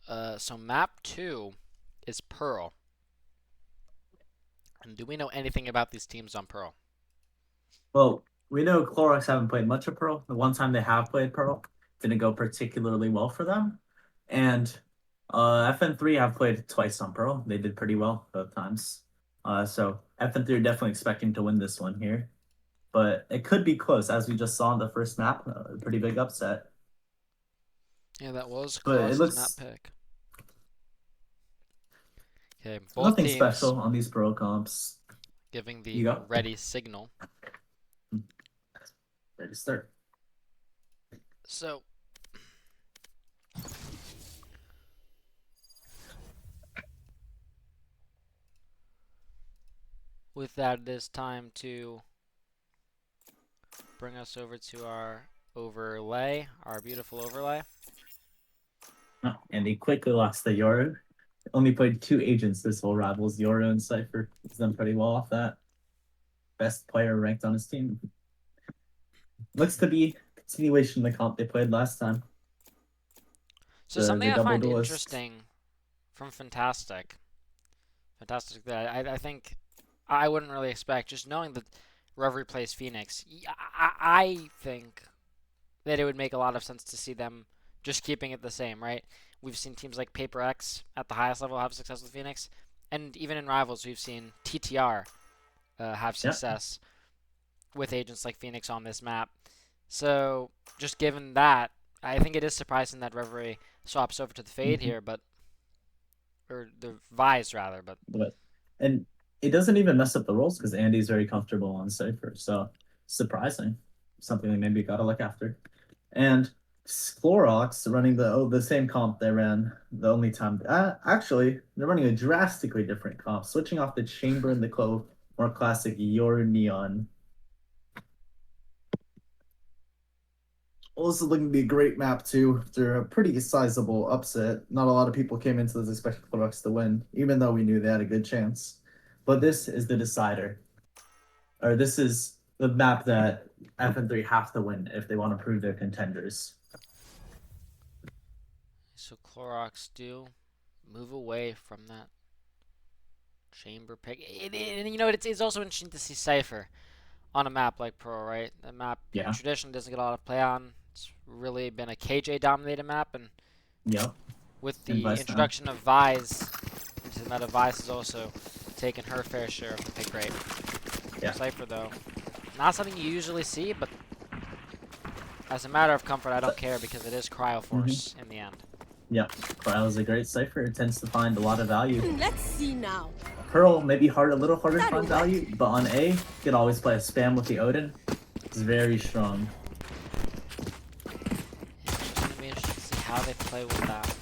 So map 2 is Pearl. And do we know anything about these teams on Pearl? Well, we know Clorox haven't played much of Pearl. The one time they have played Pearl didn't go particularly well for them. And FN3 have played twice on Pearl. They did pretty well both times. So FN3 are definitely expecting to win this one here. But it could be close, as we just saw in the first map. A pretty big upset. Yeah, that was But it Clorox's looks map pick. Okay, both nothing teams special on these Pearl comps. giving You the go. ready signal. Ready to start. So, with that, it is time to bring us over to our overlay, our beautiful overlay. Oh, and he quickly lost the Yoru. Only played 2 agents this whole Rivals, Yoru and Cypher. He's done pretty well off that. Best player ranked on his team. Looks to be a continuation of the comp they played last time. So The something I double find duelist. interesting from Fantastic that I think I wouldn't really expect, just knowing that Reverie plays Phoenix, I think that it would make a lot of sense to see them just keeping it the same, right? We've seen teams like Paper X at the highest level have success with Phoenix, and even in Rivals we've seen TTR have success with agents like Phoenix on this map. So just given that, I think it is surprising that Reverie swaps over to the Fade here, or the Vise rather, but and it doesn't even mess up the rolls because Andy's very comfortable on Cypher, so surprising. Something they maybe gotta look after. And Clorox running the same comp they ran the only time. Actually, they're running a drastically different comp, switching off the Chamber and the Clove, more classic Your Neon. Also looking to be a great map too. After a pretty sizable upset. Not a lot of people came into this expecting Clorox to win, even though we knew they had a good chance. But this is the decider. Or this is the map that FN3 have to win if they want to prove they're contenders. so Clorox do move away from that Chamber pick. And you know, it's also interesting to see Cypher on a map like Pro, right? The map traditionally doesn't get a lot of play on. It's really been a KJ dominated map, and with the introduction of Vise into the meta, Vise has also taken her fair share of the pick rate. Cypher though, not something you usually see, but as a matter of comfort, I don't care because it is Cryo Force in the end. Yeah, Cryo is a great Cypher. It tends to find a lot of value. Let's see now. Pearl maybe a little harder to find value, but on A, you can always play a spam with the Odin. It's very strong. It's going to be interesting to see how they play with that.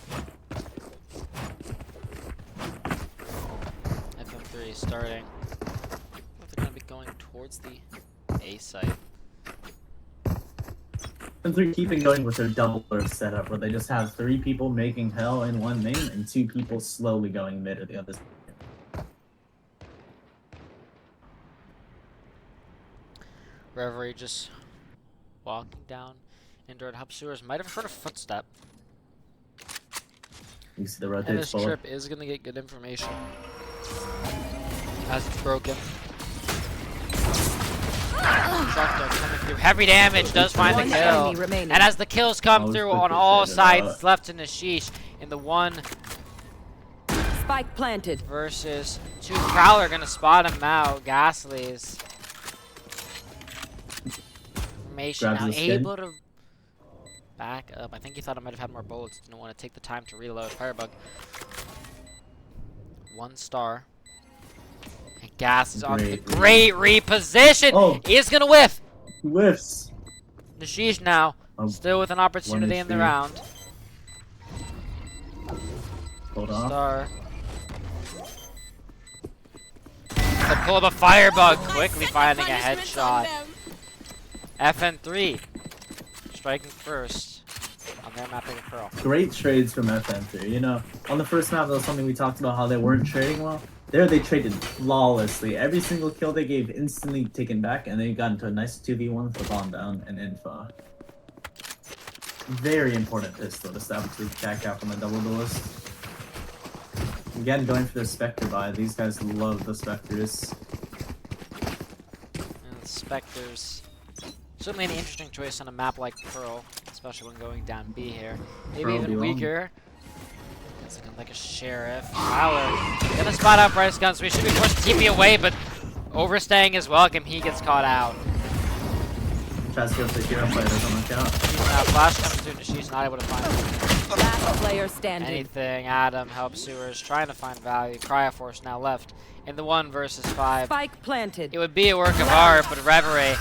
FN3 starting. They're going to be going towards the A site. FN3 keeping going with their double burst setup, where they just have 3 people making hell in one main and 2 people slowly going mid or the other side. Reverie just walking down Indoor Hub Sewers. Might have heard a footstep. You see the And rotate this forward. trip is going to get good information as it's broken. Trucker coming through. Heavy damage does find the kill. And as the kills come through on all sides, it's left to Nashish in the 1 Spike planted. versus 2. Prowler going to spot him out. Ghastly's information now able to back up. I think he thought I might have had more bullets. Didn't want to take the time to reload. Firebug. 1 star. And Gas is on the great reposition. Oh. He is going to whiff. Whiffs. Nashish now. Still with an opportunity in the round. Hold on. Star. To pull the Firebug. Quickly finding a headshot. FN3 striking first on their map of Pearl. Great trades from FN3. You know, on the first map, that was something we talked about how they weren't trading well. There, they traded flawlessly. Every single kill they gave instantly taken back, and they got into a nice 2v1 for bomb down and info. Very important pistol to establish the attack gap on the double duelist. Again, going for the Spectre buy. These guys love the Spectres. And the Spectres. Certainly an interesting choice on a map like Pearl, especially when going down B here. Maybe Pearl even belong. weaker. It's looking like a Sheriff. Prowler gonna spot out Bryce Guns. We should be forced to TP away, but overstaying is welcome. He gets caught out. Tries to go for the hero play, doesn't work out. Flash comes through, Nishi's not able to find Last player standing. anything. Adam helps Sewers, trying to find value. Cryoforce now left in the 1 versus 5. Spike planted. It would be a work of art, but Reverie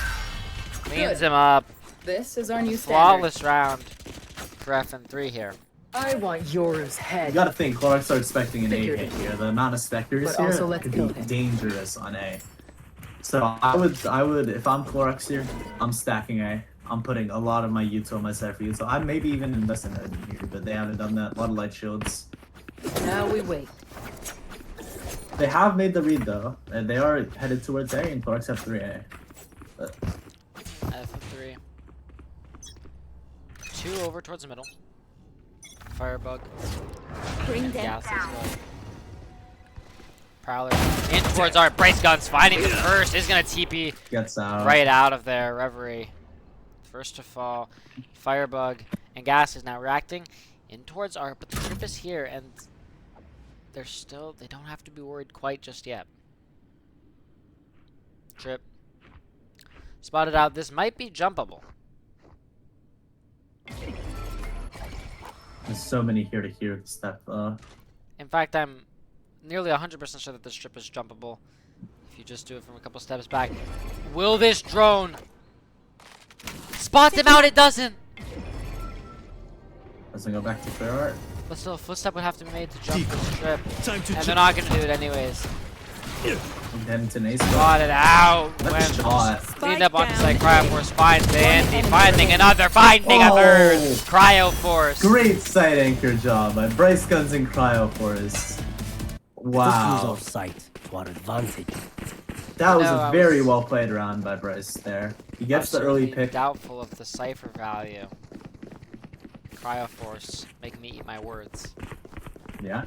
cleans him up. This is our new standard. Flawless round for FN3 here. I want yours You head. gotta think, Clorox are expecting an A Figured hit it. here. The amount of Spectres But here also let's could kill be him. dangerous on A. So I would, if I'm Clorox here, I'm stacking A. I'm putting a lot of my Util on my side for Util. I maybe even invest in Odin here, but they haven't done that. A lot of light shields. Now we wait. They have made the read though, and they are headed towards A, and Clorox have 3A. But FN3. 2 over towards the middle. Firebug. Bring And them Gas as down. well. Prowler in towards our Bryce Guns, finding the first. Is gonna TP gets out. right out of there. Reverie. First to fall. Firebug and Gas is now reacting in towards Art, but the trip is here, and they don't have to be worried quite just yet. Trip. Spotted out. This might be jumpable. There's so many here to here step. In fact, I'm nearly 100% sure that this trip is jumpable. If you just do it from a couple steps back. Will this drone spot him out? It doesn't. Doesn't go back to clear art. But still, a footstep would have to be made to jump this trip. Time to And they're jump. not going to do it anyways. And then to Nace. Spotted out. That's a shot. Cleaned up onto site. Cryoforce finds the Andy. Finding another. Finding a third. Oh. Cryoforce. Great side anchor job by Bryce Guns and Cryoforce. Wow. sight to our advantage. That was No, a I very was- well played round by Bryce there. He gets the Absolutely early pick. doubtful of the cipher value. Cryoforce. Make me eat my words. Yeah.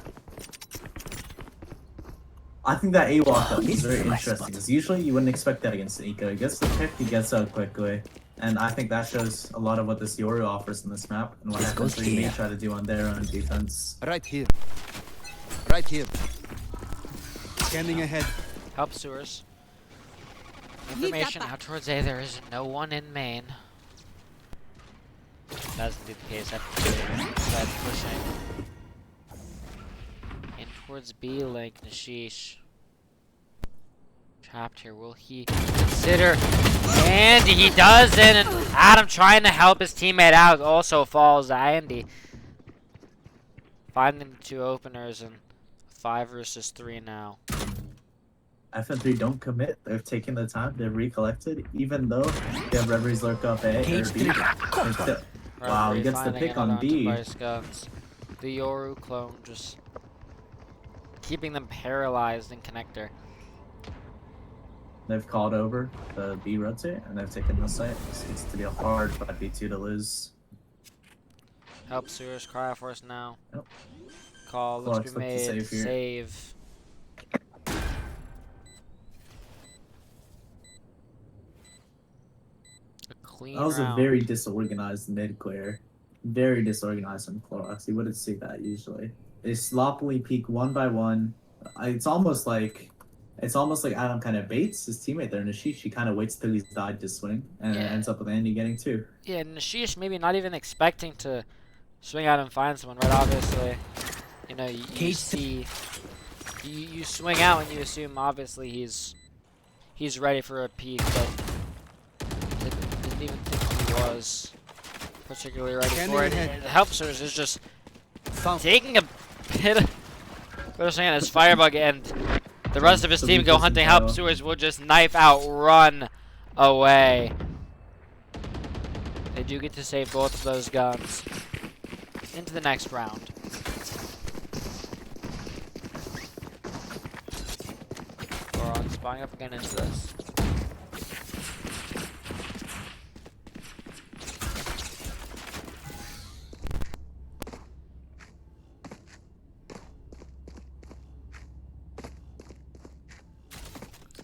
I think that A walk up is very interesting because usually you wouldn't expect that against Nico. He gets the pick, he gets out quickly. And I think that shows a lot of what this Yoru offers in this map and what This goes FN3 may here. try to do on their own defense. Right here. Right here. Scanning ahead. Help Sewers. Need that Information back. out towards A. There is no one in main. That's indeed the case. That's pushing. In towards B link, Nishish. Trapped here. Will he consider? And he doesn't. And Adam trying to help his teammate out also falls. Andy finding the 2 openers and 5 versus 3 now. FN3 don't commit. They've taken the time. They've recollected. Even though they have Reveries lurk up A or Cage B. trigger. They're still- Wow, he Referee gets the finding pick on another B. Bryce Guns. The Yoru clone just keeping them paralyzed in connector. They've called over the B rotate and they've taken the site. This needs to be a hard 5v2 to lose. Help Sewers, Cryoforce now. Yep. Call, Clocks let's be look to made. save here. Save. A clean That was a round. very disorganized mid clear. Very disorganized from Clorox. You wouldn't see that usually. They sloppily peek one by one. It's almost like Adam kind of baits his teammate there. Nishish, he kind of waits till he's died to swing, and Yeah. ends up with Andy getting 2. Yeah, Nishish maybe not even expecting to swing out and find someone, right? Obviously, you know, you Cage see, you swing out and you assume obviously he's ready for a peek, but didn't even think he was particularly ready Scanning for it. ahead. The help Sewers is just Found. taking a bit of pushing on his Firebug, and the rest of his So team he go doesn't hunting. Help know. Sewers will just knife out, run away. They do get to save both of those guns. Into the next round. Goron spying up again into this.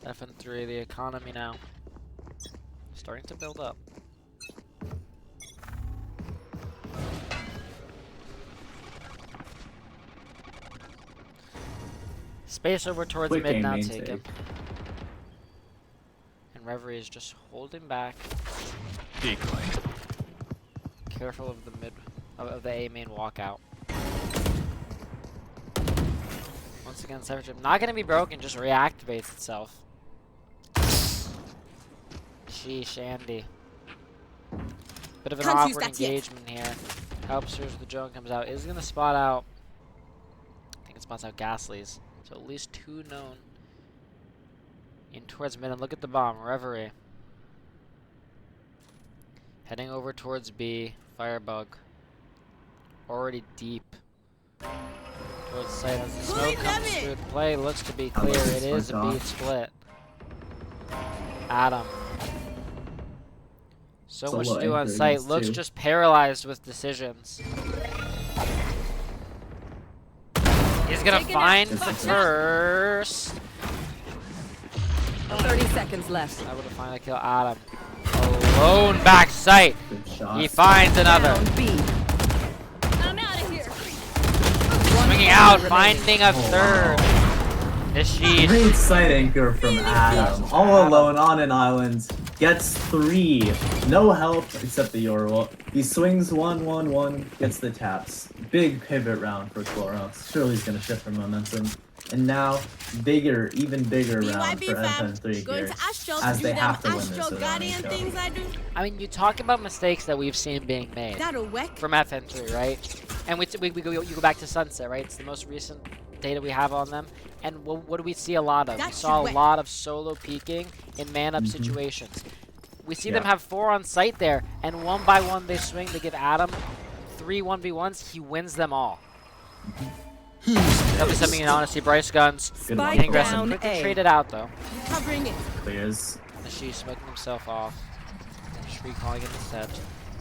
FN3, the economy now. Starting to build up. Space over towards Quick mid aim now main taken. take. And Reverie is just holding back. Decoy. Careful of the mid of the A main walkout. Once again, Cypher Chip not gonna be broken, just reactivates itself. Sheesh, Andy. Bit of an Can't use awkward that yet. engagement here. Helps her as the drone comes out. Is gonna spot out. I think it spots out Ghastly's. So at least 2 known. In towards mid, and look at the bomb, Reverie. Heading over towards B, Firebug. Already deep. Towards the site as the smoke comes through. The play looks to be clear. It is a B split. Adam. So much to do on site. Looks just paralyzed with decisions. He's gonna find the first. 30 seconds left. Able to finally kill Adam. Alone back sight. Good shot. He finds another. Down B. I'm out of here. Swinging out, finding a third. Nishish. Great sight anchor from Adam. All alone on an island. Gets 3. No help except the Yorwolf. He swings 1-1-1. Gets the taps. Big pivot round for Clorox. Surely he's gonna shift for momentum. And now, bigger, even bigger round for FN3 Going here. to Astro As to they do have them to win this. Astro or they're Guardian gonna things I do. I mean, you talk about mistakes that we've seen being made That'll work. from FN3, right? And you go back to Sunset, right? It's the most recent data we have on them. And what do we see a lot of? That We saw a should work. lot of solo peeking in man-up situations. We see them have 4 on site there, and 1 by 1 they swing. They give Adam 3 1v1s. He wins them all. That'll be something in honesty. Bryce Guns Good Spike one. aggressive. down Quickly A. traded out though. Covering it. Clears. Nishish smoking himself off. Just recalling it instead.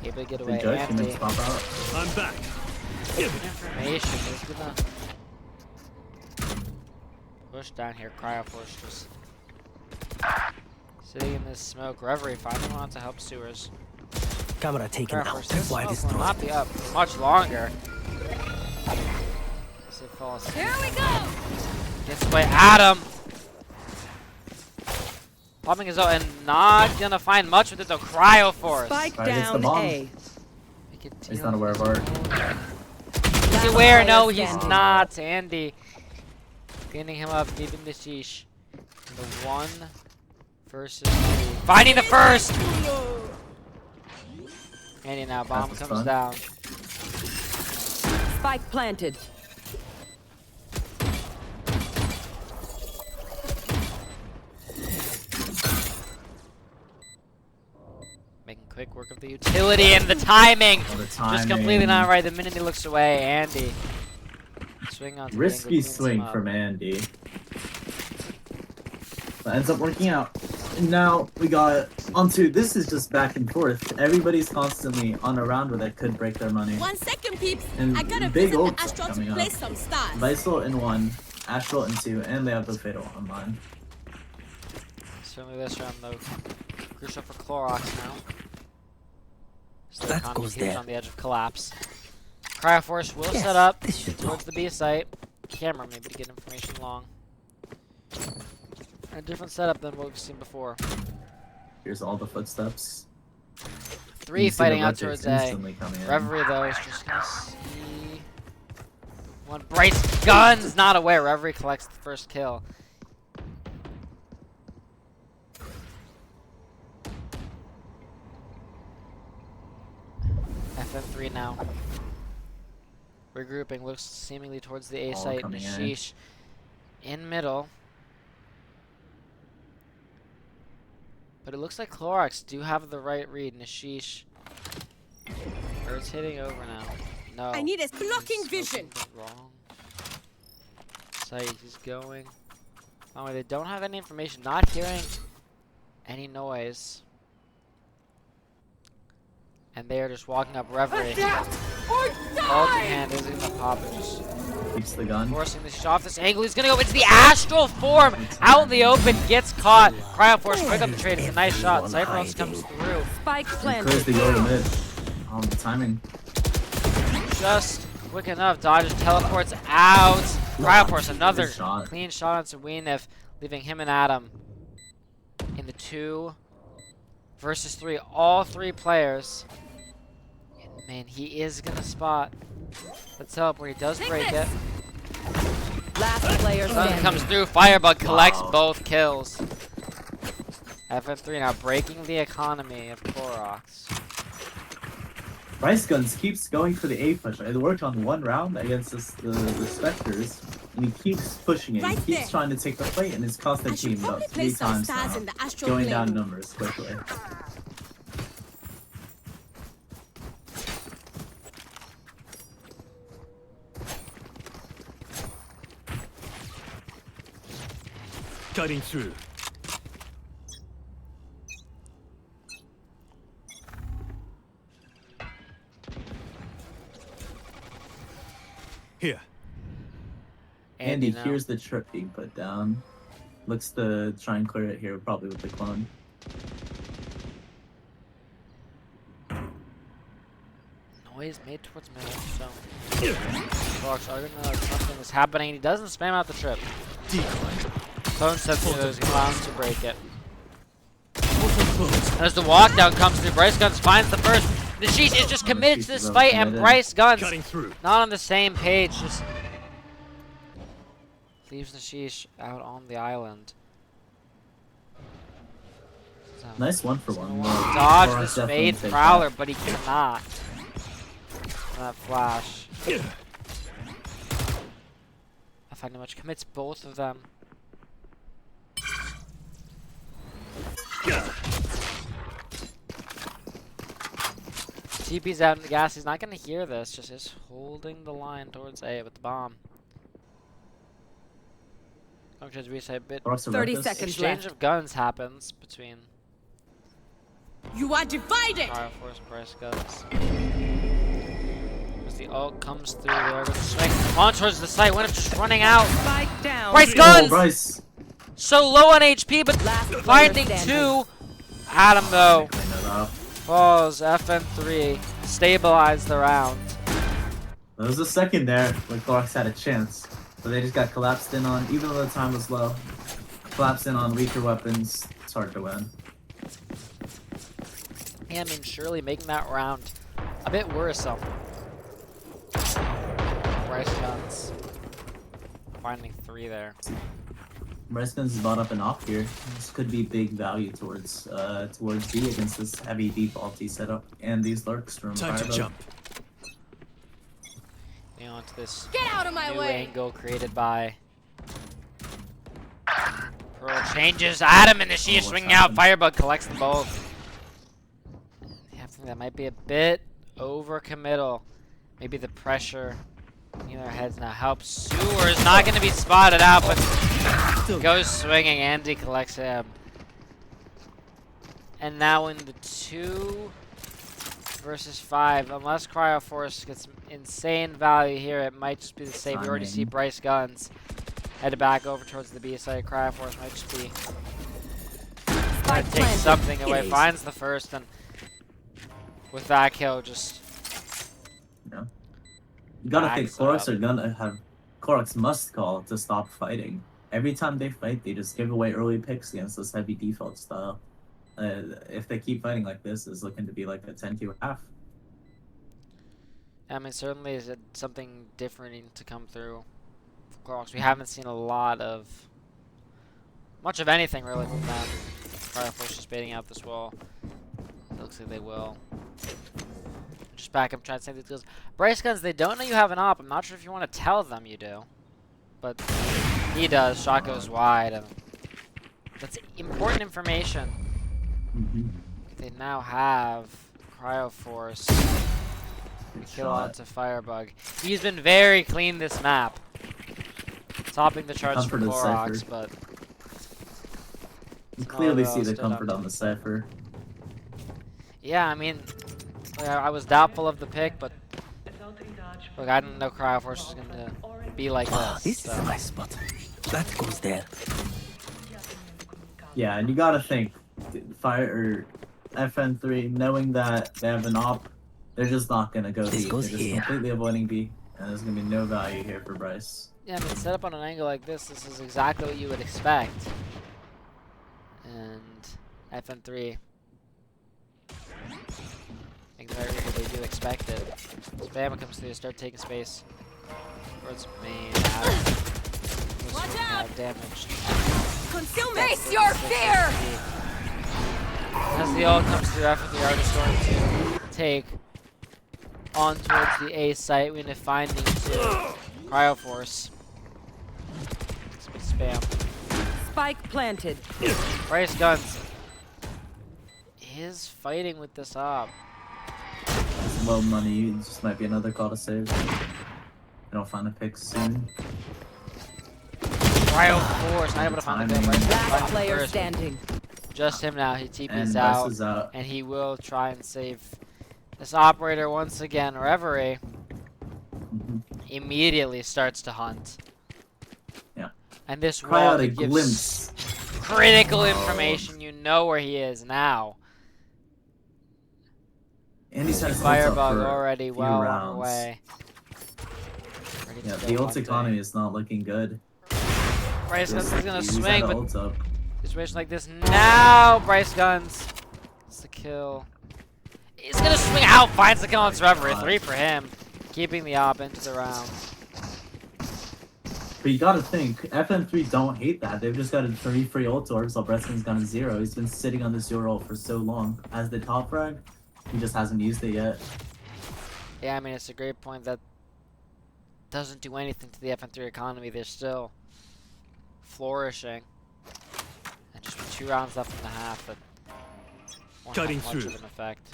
Able to get The away. judge can Andy. just pop out. I'm back. Give it. Information is gonna push down here. Cryo Force just sitting in this smoke. Reverie finally wants to help Sewers. Camera taken Cryo out. Force, this Why smoke will destroyed? not be up for much longer. As it falls. Here we go. Gets away. Adam. Popping his out and not gonna find much with it though. Cryo Force. Spike Alright, gets the down bomb. A. He's not aware of art. Is he aware? No, he's not. Andy. Pinning him up, giving the sheesh. The 1 versus 3. Finding the first! Andy now, bomb That's comes fun. down. Spike planted. Making quick work of the utility and the timing! Oh, the Just completely not right. The minute he looks away, Andy. Swing on Risky swing from Andy. But ends up working out. And now we got onto, this is just back and forth. Everybody's constantly on a round where that could break their money. 1 second, peeps. And I gotta big visit ults the Astro to coming play up. some stars. Visal in 1, Astral in 2, and they have the Fatal online. Certainly this round though. Crucial for Clorox now. Still That economy goes teams there. on the edge of collapse. Cryoforce will set up This should towards the B site. Camera maybe to get information long. A different setup than what we've seen before. Here's all the footsteps. 3 You see the fighting out rotates towards A. instantly coming in. Reverie though is just gonna see one. Bryce Guns not aware. Reverie collects the first kill. FN3 now. Regrouping, looks seemingly towards the A All site. coming in. Nishish in middle. But it looks like Clorox do have the right read. Nishish. Or it's hitting over now. No. I need a blocking He's vision. smoking wrong. Site is going. Oh, they don't have any information. Not hearing any noise. And they are just walking up Reverie. Ult in hand is gonna pop it. Just Keeps the gun. Forcing the shot off this angle. He's gonna go into the astral form. Out in the open, gets caught. Cryo Force pick up the trade. It's a nice shot. Cyclones comes through. Spike Clears planted. the Yoda mid. The timing. Just quick enough. Dodges, teleports out. Cryo Force, another Good shot. clean shot on Sawinif, leaving him and Adam in the 2 versus 3. All 3 players. And man, he is gonna spot the teleport. He does break it. Last player Sun standing. comes through. Firebug collects Wow. both kills. FN3 now breaking the economy of Koroks. Bryce Guns keeps going for the A push. It worked on one round against the Spectres, and he keeps pushing it. Right He keeps there. trying to take the fight, and it's cost the I should team probably about 3 place some times stars now, in the astral going plane. down numbers quickly. Cutting through. Here. Andy now. hears the trip being put down. Looks to try and clear it here, probably with the clone. Noise made towards middle, so Koroks are gonna know something is happening. He doesn't spam out the trip. Decoy. Clone sets through those, he allows to break it. Portal closed. As the walkdown comes through, Bryce Guns finds the first. The Sheesh is just committed to this fight, and Bryce Guns Cutting through. not on the same page. Just leaves the Sheesh out on the island. So, Nice one for he's one. gonna wanna Koroks dodge definitely this take Fade that. Prowler, but he cannot. That flash. I find how much commits both of them. TP's out in the gas. He's not going to hear this. Just is holding the line towards A with the bomb. Going to reset a bit. Koroks are 30 reckless. seconds. Exchange of guns happens between You are divided. Fire Force and Bryce Guns. As the ult comes through, they're going to swing on towards the site. Winner just running out. Spike down. Bryce Oh, Guns! Bryce! So low on HP, but Last player finding standing. 2. Adam, though, Clean it up. falls. FN3 stabilize the round. There was a second there where Koroks had a chance, but they just got collapsed in on, even though the time was low. Collapsed in on weaker weapons, it's hard to win. Yeah, I mean, surely making that round a bit worrisome. Bryce Guns finding 3 there. Bryce Guns is bought up and off here. This could be big value towards B against this heavy defaulty setup and these lurks from Time to Firebug. jump. Getting onto this Get out of my new way. angle created by Pearl. Changes Adam and the Sheesh what's swinging out. happened? Firebug collects them both. Yeah, I think that might be a bit overcommittal. Maybe the pressure in their heads now helps. Sewer is not going to be spotted out, but goes swinging. Andy collects him. And now in the 2 versus 5, unless Cryo Force gets insane value here, it might just be the same. We already see Timing. Bryce Guns headed back over towards the B side. Cryo Force might just be trying Spike to take planted. something away. Finds the first, and with that kill, just You gotta think Backs Koroks up. are gonna have Koroks must call to stop fighting. Every time they fight, they just give away early picks against this heavy default style. If they keep fighting like this, it's looking to be like a 10-2.5. I mean, certainly is it something different to come through for Koroks. We haven't seen a lot of much of anything really from them. Cryo Force just baiting out this wall. It looks like they will. Just back up, trying to save these kills. Bryce Guns, they don't know you have an op. I'm not sure if you want to tell them you do, but he does. Shot goes wide, and that's important information. They now have Cryo Force. Kill onto Firebug. He's been very clean this map. Topping the charts for Comfort of Koroks, Cypher. but You clearly well see the stood up. comfort on the Cypher. yeah, I mean, I was doubtful of the pick, but Look, I didn't know Cryo Force was gonna be like this. This So. is a nice spot. That goes there. Yeah, and you gotta think, Fire or FN3, knowing that they have an op, they're just not gonna go This B. goes They're just here. completely avoiding B, and there's gonna be no value here for Bryce. Yeah, I mean, set up on an angle like this is exactly what you would expect. And FN3, exactly what they do expect it. Spam comes through, start taking space. Towards main. Watch out! Damaged. Consume it! Face your fear! As the ult comes through, FN3 are just going to take on towards the A site. We're going to find the Cryo Force. Spam. Spike planted. Bryce Guns is fighting with this op. It's low money, it just might be another call to save. They don't find a pick soon. Cryo Force, not able to find the kill. Bryce Last finds the player first. standing. Just him now. He TP's And Bryce out, is out. and he will try and save this operator once again. Reverie immediately starts to hunt. Yeah. And this Cry wall out a gives glimpse. critical information. You know where he is now. And he's had his ults up Firebug for already a few well on rounds. the way. Ready Yeah, to the go ult hunting. economy is not looking good. Bryce Guns is gonna He's swing, had but ults up. situation like this now. Bryce Guns gets the kill. He's gonna swing out, finds the kill on Reverie. 3 for him, keeping the op into the round. But you gotta think, FN3 don't hate that. They've just got 3 free ult orbs while Breskin's got a 0. He's been sitting on this Euro ult for so long. As the top frag, he just hasn't used it yet. Yeah, I mean, it's a great point that doesn't do anything to the FN3 economy. They're still flourishing. And just with 2 rounds left in the half, that won't Cutting have much through. of an effect.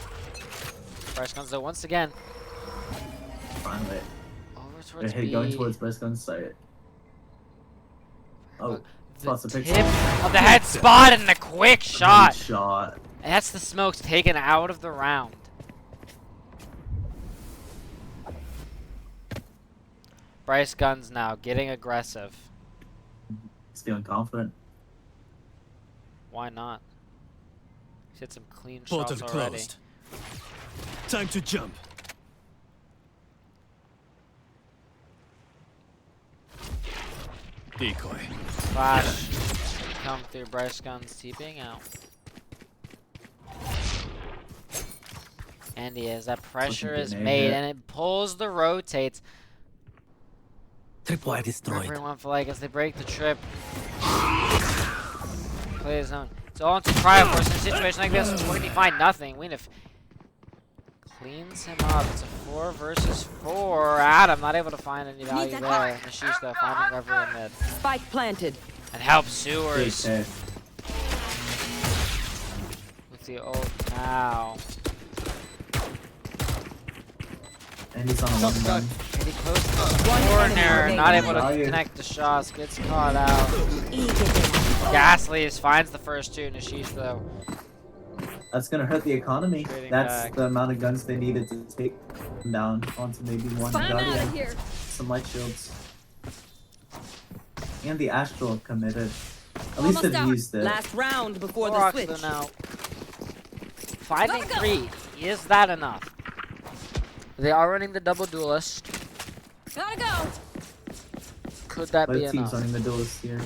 Bryce Guns, though, once again, Finally. over towards They're B. going towards Breskin's site. Oh, The spots the tip pixel. of the head spot and the quick shot. Good shot. And that's the smokes taken out of the round. Bryce Guns now getting aggressive. He's feeling confident. Why not? He's hit some clean Portal shots already. closed. Time to jump. Decoy. Flash come through. Bryce Guns TPing out. And he is. That pressure is grenade made, hit. and it pulls the rotates. Tripwire destroyed. Everyone for like as they break the trip. Play his own. It's all into Cryo Force in a situation like this. Where can he find nothing? Winif cleans him up. It's a 4 versus 4. Adam not able to find any value there. Nashish though finding Reverie in mid. Spike planted. And helps Big Sewers hit. with the ult now. And he's on a 1-1. Pretty close to the One corner. enemy Not remaining. able to Value. connect the shots. Gets caught out. Ghastlies finds the first 2. Nashish though. That's gonna hurt the economy. Trading That's back. the amount of guns they needed to take them down onto maybe one Guardian. here. Some light shields. And the Astral committed. At least Almost they've out. used it. Last round before the Clorox switch. though now. 5 and 3. Is that enough? They are running the double duelist. Gotta go. Could that be Both teams enough? running the duelist here.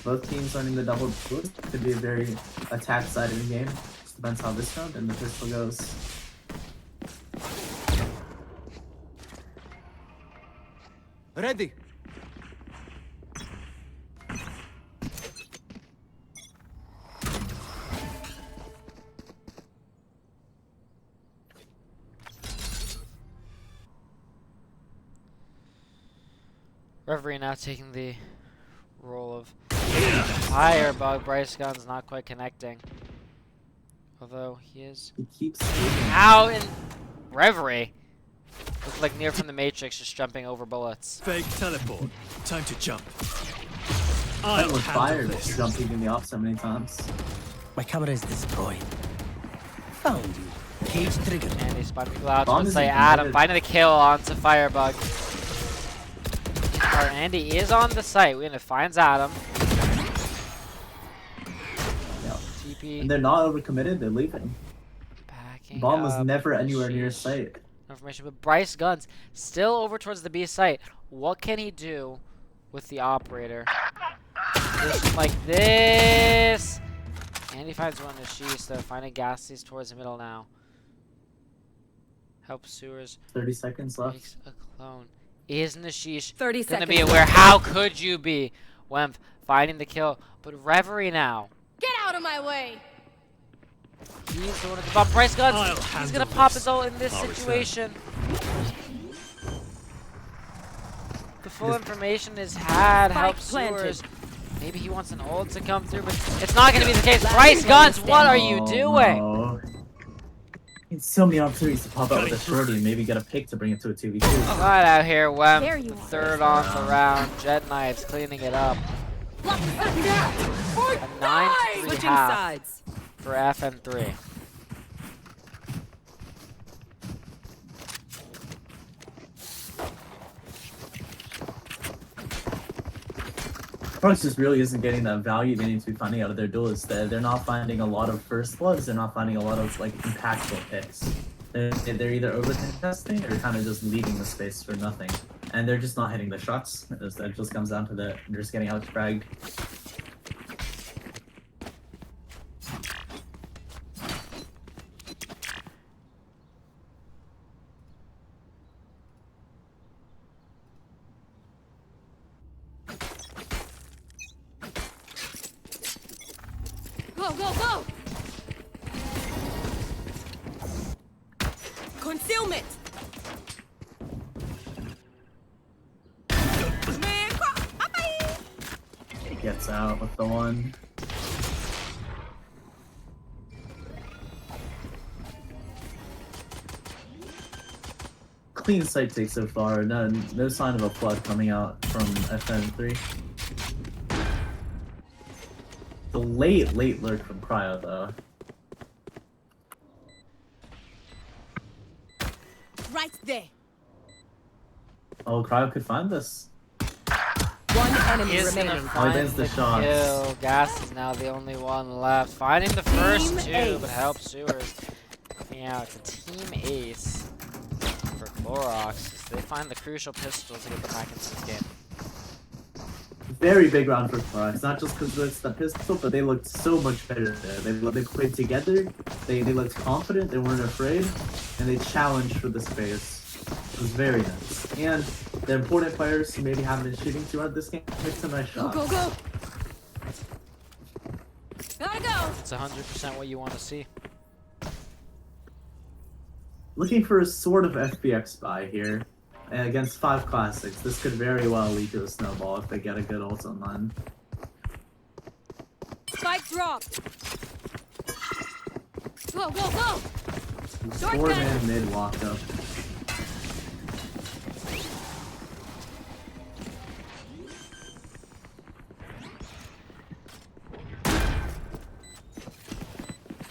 Both teams running the double duelist. Could be a very attack-sided game. Just depends how this round and the pistol goes. Ready. Reverie now taking the role of Firebug. Bryce Guns not quite connecting. Although he is He keeps shooting. out in Reverie. Looks like Near from the Matrix just jumping over bullets. Fake teleport. Time to jump. That I'll was handle fired this. jumping in the off so many times. My camera is destroyed. Found you. Cage trigger. And he's spotting people out. Bomb Let's is say ignited. Adam finding the kill onto Firebug. Our Andy is on the site. We're gonna finds Adam. Yeah. TP. And they're not overcommitted, they're leaving. Backing Bomb was up. never anywhere near Sheesh. site. Information, but Bryce Guns still over towards the B site. What can he do with the operator? Position like this. And he finds one to Sheesh, though. Finding Gassies towards the middle now. Help Sewers. 30 seconds left. Makes a clone. Is Nashish 30 gonna seconds. be aware? How could you be? Wemp finding the kill, but Reverie now. Get out of my way! He's the one at the bomb. Bryce Guns. I'll He's handle gonna pop this. his ult in this I'll return. situation. The full information is had. Help Spike planted. Sewers. Maybe he wants an ult to come through, but it's not gonna be the case. Bryce Guns, what are you doing? No. It's so many opportunities to pop out with a shorty and maybe get a pick to bring it to a 2v2. Right out here, Wemp. There you are. Third on the round. Jet Knives cleaning it up. A 9-3 Switching half sides. for FN3. Crux just really isn't getting that value they need to be finding out of their duelists. They're not finding a lot of first bloods. They're not finding a lot of like impactful picks. They're either over contesting or kind of just leaving the space for nothing, and they're just not hitting the shots. That just comes down to that. They're just getting out fragged. Go, go, go! Concealment. Man, He gets out with the one. Clean sight take so far. No sign of a flood coming out from FN3. The late lurk from Cryo though. Right there. Oh, Cryo could find this. One enemy Is gonna remaining. find there's the the shots. kill. Gas is now the only one left. Finding the first Team two, ace. but help Sewers. Yeah, it's a team ace for Clorox. They find the crucial pistols to get them back into this game. Very big round for Clorox. Not just because it's the pistol, but they looked so much better there. They played together. They looked confident. They weren't afraid, and they challenged for the space. It was very nice. And the important players who maybe haven't been shooting too hard this game picked some nice Go, shots. go, go! Gotta go! It's 100% what you want to see. Looking for a sort of FBX buy here. Against 5 classics, this could very well lead to a snowball if they get a good ult online. Spike drop! Go, go, go! Short 4-man mid walked up.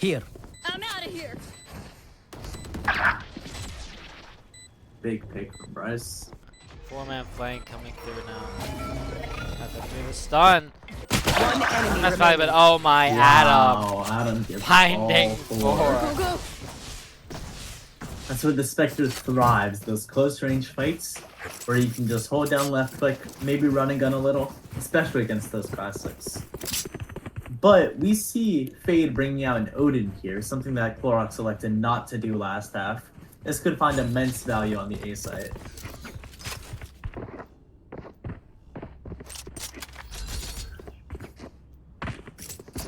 Here. I'm out of here! Big pick from Bryce. 4-man flank coming through now. That's a bit of a stun. One enemy That's probably, but remaining. oh my, Adam. Wow, Adam gets Finding all 4. Go, go! That's where the Spectre thrives, those close range fights where you can just hold down left click, maybe run and gun a little, especially against those classics. But we see Fade bringing out an Odin here, something that Clorox elected not to do last half. This could find immense value on the A site.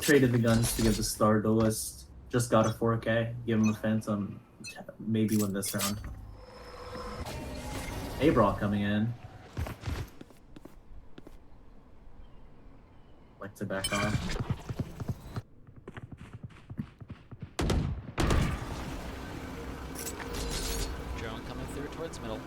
Traded the guns to give the Star Duelist. Just got a 4K. Give him a Phantom. Maybe win this round. A-Brawl coming in. Like to back off. Drone coming through towards middle.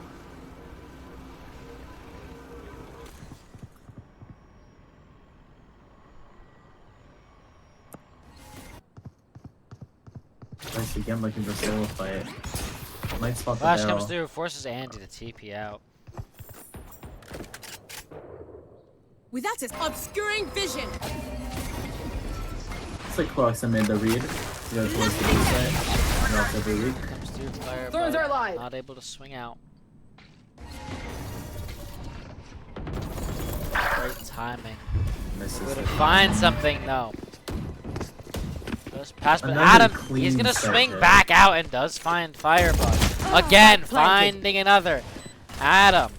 Bryce again looking for solo fight. Might spot the Flash barrel. comes through, forces Andy to TP out. Without his obscuring vision. It's like Clarkson made the read. He goes towards the B side. Relatively weak. Comes through fire, Thorns but are alive. not able to swing out. Great timing. Misses Would the find something though. Goes past, but Another Adam, clean he's gonna start swing there. back out and does find Firebug. Again, Planted. finding another. Adam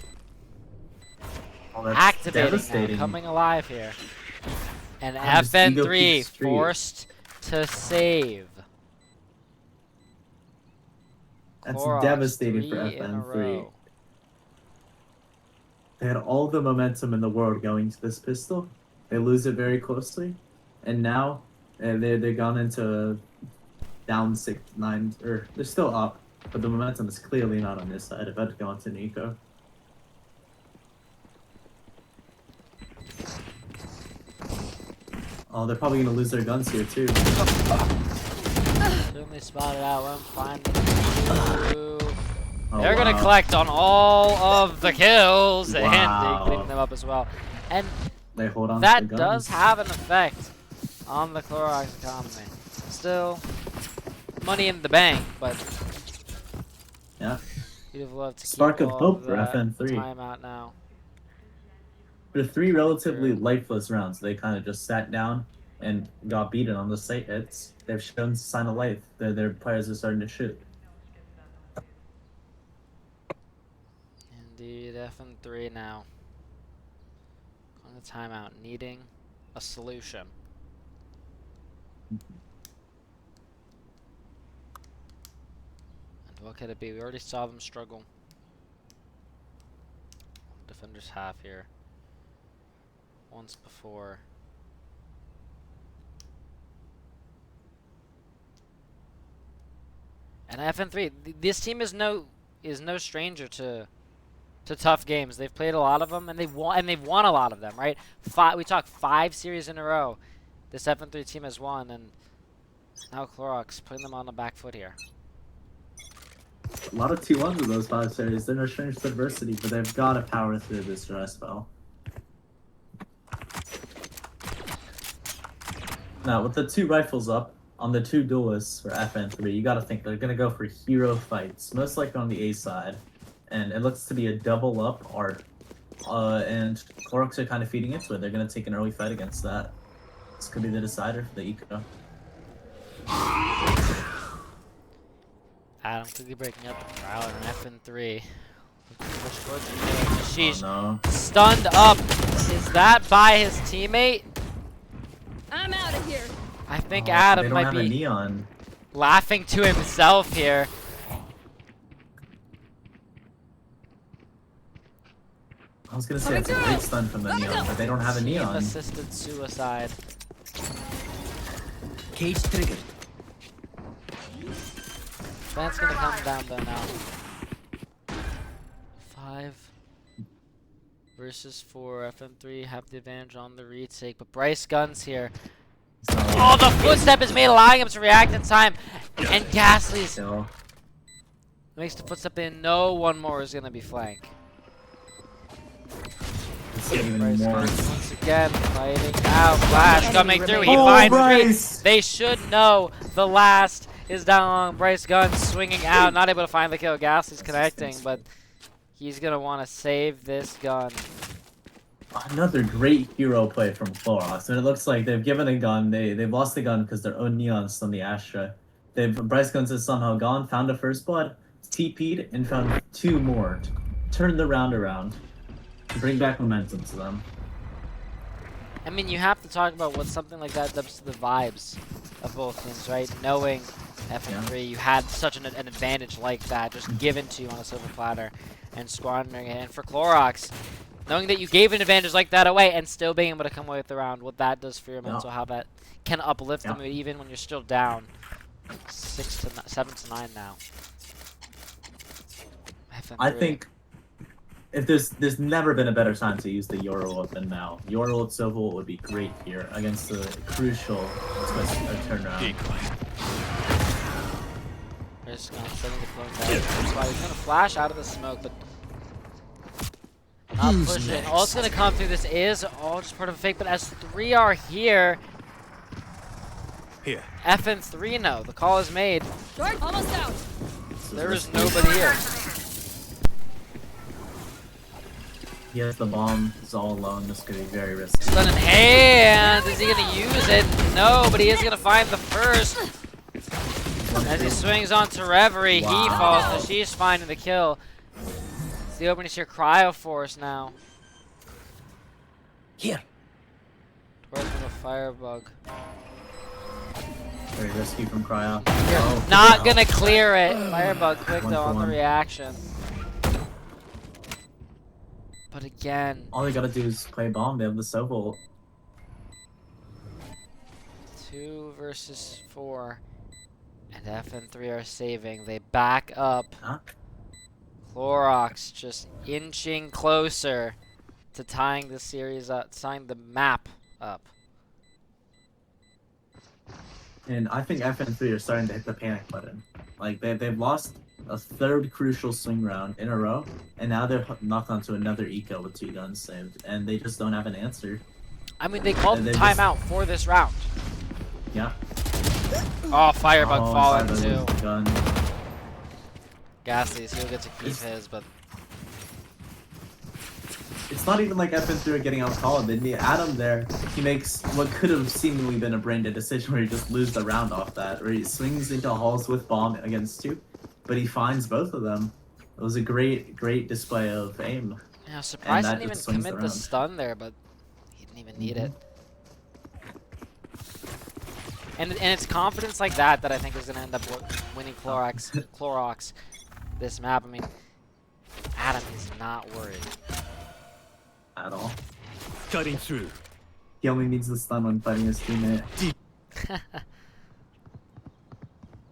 Oh, that's activating now, devastating. coming alive here. And Adam just ego FN3 peaks street. forced to save. That's Clorox, devastating for 3 in a FN3. row. They had all the momentum in the world going to this pistol. They lose it very closely, and now they're gone into down 6-9, or they're still up, but the momentum is clearly not on this side. About to go into Nico. Oh, they're probably gonna lose their guns here too. Certainly spotted out one, finding two. Oh, They're gonna wow. collect on all of the kills, Wow. and cleaning them up as well. And They hold on to that the does guns. have an effect on the Clorox economy. Still, money in the bank, but Yeah. you'd have loved to Spark keep of all hope for that FN3. time out now. For 3 relatively Sure. lifeless rounds, they kind of just sat down and got beaten on the sight hits. They've shown sign of life. Their players are starting to shoot. Indeed, FN3 now. On the timeout, needing a solution. And what could it be? We already saw them struggle. Defenders have here. Once before. And FN3, this team is no stranger to tough games. They've played a lot of them, and they've won a lot of them, right? We talked 5 series in a row. This FN3 team has won, and now Clorox putting them on the back foot here. A lot of 2-1s in those 5 series. They're no stranger to adversity, but they've got to power through this dry spell. Now, with the 2 rifles up on the 2 duelists for FN3, you got to think they're going to go for hero fights, most likely on the A side. And it looks to be a double up art. And Clorox are kind of feeding into it. They're going to take an early fight against that. This could be the decider for the eco. Adam quickly breaking up the crowd on FN3. Oh, Sheesh. no. Stunned up. Is that by his teammate? I'm out of here. I think They Adam don't might have a be neon. laughing to himself here. I was going to say it's a great stun from the neon, but they don't have a neon. Assisted suicide. Cage triggered. That's gonna come down though now. 5 versus 4. FN3 have the advantage on the retake, but Bryce Guns here. So, Oh, the footstep is made, allowing him to react in time. And Ghastly's so, makes the footstep in. No one more is gonna be flank. it's even Bryce more. Guns once again fighting out. Flash coming through. He Oh, finds Bryce! 3. They should know the last is down long. Bryce Guns swinging out, not able to find the kill. Ghastly's connecting, but he's gonna want to save this gun. Another great hero play from Clorox, and it looks like they've given a gun. They've lost the gun because their own neon's on the Astra. Bryce Guns has somehow gone, found a first blood, TP'd, and found 2 more. Turned the round around to bring back momentum to them. I mean, you have to talk about what something like that does to the vibes of both teams, right? Knowing FN3, you had such an advantage like that, just given to you on a silver platter, and squandering it. And for Clorox, knowing that you gave an advantage like that away and still being able to come away with the round, what that does for your mental, how that can uplift the mood even when you're still down 7 to 9 now. FN3. I think if there's never been a better time to use the Yorult than now. Yorult Silval would be great here against the crucial turnaround. Just gonna sending the clone back. That's why he's gonna flash out of the smoke, but not push it. All it's gonna come through this is all just part of a fake, but as 3 are here, Here. FN3 no. The call is made. Short, almost out. There is nobody here. He has the bomb. He's all alone. This could be very risky. Stun in hand. Is he gonna use it? No, but he is gonna find the first. As he swings onto Reverie, he falls. So she's finding the kill. It's the opening to your Cryo Force now. Here. Where's the Firebug? Very risky from Cryo. Not gonna clear it. Firebug quick though on the 1-for-1. reaction. But again, All they gotta do is play bomb. They have the Soul. 2 versus 4. And FN3 are saving. They back up. Huh? Clorox just inching closer to tying the series up, tying the map up. And I think FN3 are starting to hit the panic button. Like, they've lost a third crucial swing round in a row, and now they're knocked onto another eco with 2 guns saved, and they just don't have an answer. I mean, they called the They timeout for this round. Yeah. Oh, Firebug falling Firebug too. loses the gun. Ghastly's, he'll get to keep his, but It's not even like FN3 are getting outcalled. They need Adam there. He makes what could have seemingly been a brain dead decision where he just loses the round off that, where he swings into halls with bomb against 2, but he finds both of them. It was a great display of aim. yeah, surprised he that didn't even just swings commit the the round. stun there, but he didn't even need it. And it's confidence like that that I think is going to end up winning Clorox this map. I mean, Adam is not worried. At all. Cutting through. He only needs the stun when fighting his teammate.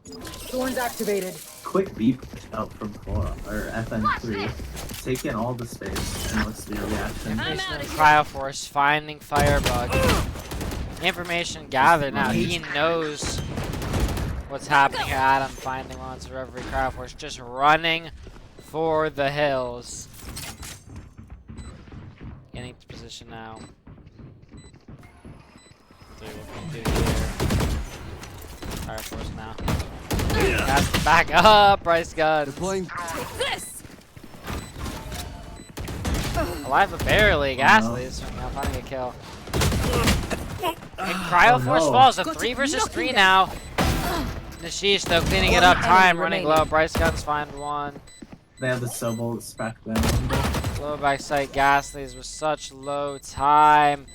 Thorns activated. Quick beep out from FN3, taking all the space, and what's the reaction? Information in Cryo Force, finding Firebug. Information gathered now. He knows what's happening here. Adam finding onto Reverie Cryo Force, just running for the hills. Getting to position now. So what can we do here? Cryo Force now. Has to back up, Bryce Guns. Deploying. This. Alive but barely. Ghastly is finding a kill. And Cryo Force no. falls. A 3 versus 3 now. Nashish though cleaning it up. Time running low. Bryce Guns find 1. They have the Sobel spec them. Low back sight. Ghastly's with such low time.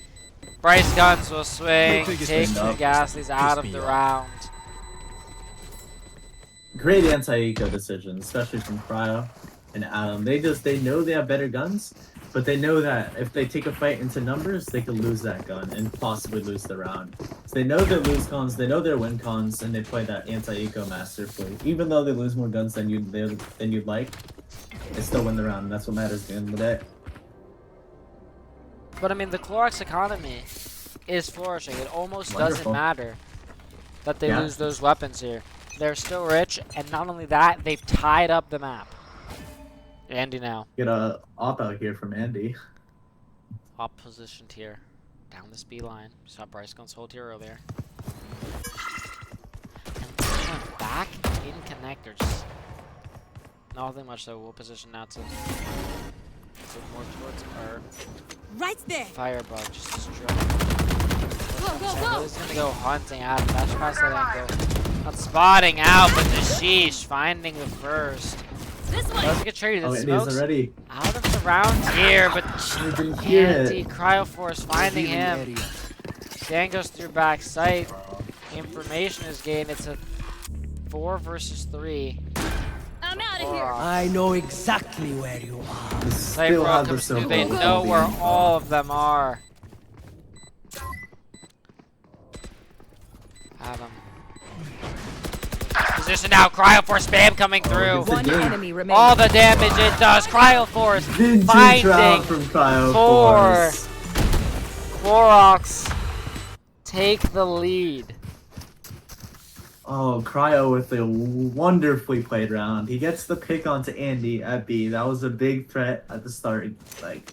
Bryce Guns will swing. Take the Ghastly's out of the round. Great anti-eco decision, especially from Cryo and Adam. They know they have better guns, but they know that if they take a fight into numbers, they could lose that gun and possibly lose the round. So they know their lose cons, they know their win cons, and they play that anti-eco masterfully. Even though they lose more guns than you'd like, they still win the round, and that's what matters at the end of the day. But I mean, the Clorox economy is flourishing. It almost doesn't Wonderful. matter that they lose those weapons here. They're still rich, and not only that, they've tied up the map. Andy now. Get a op out here from Andy. Op positioned here. Down this B line. Saw Bryce Guns hold here earlier. And back in connector. Just nothing much though. We'll position now to more towards our Right there. Firebug. Just destroy. Go, go, go. He's gonna go hunting out. Dash past that angle. Not spotting out, but Nashish finding the first. This way. Let's get traded. Oh, It Andy's smokes already. out of the round here, but I didn't hear Andy it. Cryo Force finding him. Dan goes through back sight. Information is gained. It's a 4 versus 3. I'm out of here. I know exactly where you are. They Cypher still have the comes through. Sobel. They know where all of them are. Adam. Position now. Cryo Force spam coming through. It's a One game. enemy remaining. All the damage it does. Cryo Force Vintage finding round from Cryo 4. Force. Clorox take the lead. Oh, Cryo with a wonderfully played round. He gets the pick onto Andy at B. That was a big threat at the start. Like,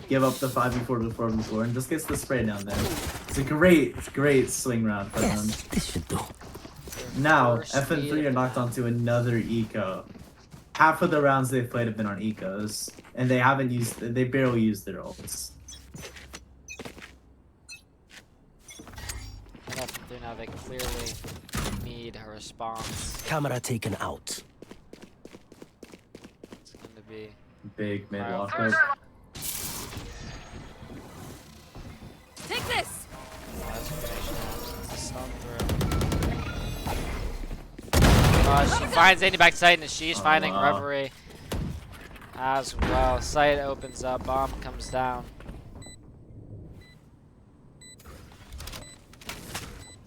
give up the 5v4 before, and just gets the spray down there. It's a great swing round for them. This should do. Now, First FN3 lead. are knocked onto another eco. Half of the rounds they've played have been on ecos, and they barely used their ults. FN3 now they clearly need a response. Camera taken out. It's going to be Big mid Cryo walkout. Take this. She finds Andy back sight, and she's finding wow. Reverie as well. Sight opens up, bomb comes down.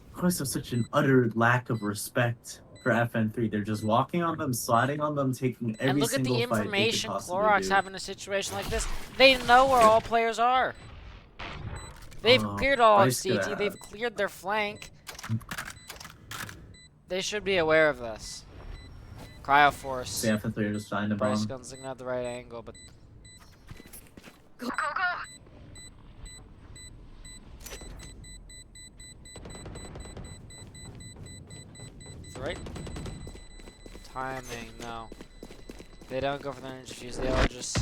Of course, there's such an utter lack of respect for FN3. They're just walking on them, sliding on them, taking every And look at single the fight they could information possibly Clorox do. have in a situation like this. They know where all players are. They've Oh, cleared all of Bryce could CT. have. They've cleared their flank. They should be aware of this. Cryo Force. The FN3 are just trying to Bryce bomb. Gunn's looking at the right angle, but Go, go, right timing, no. They don't go for the energy fuse, they all just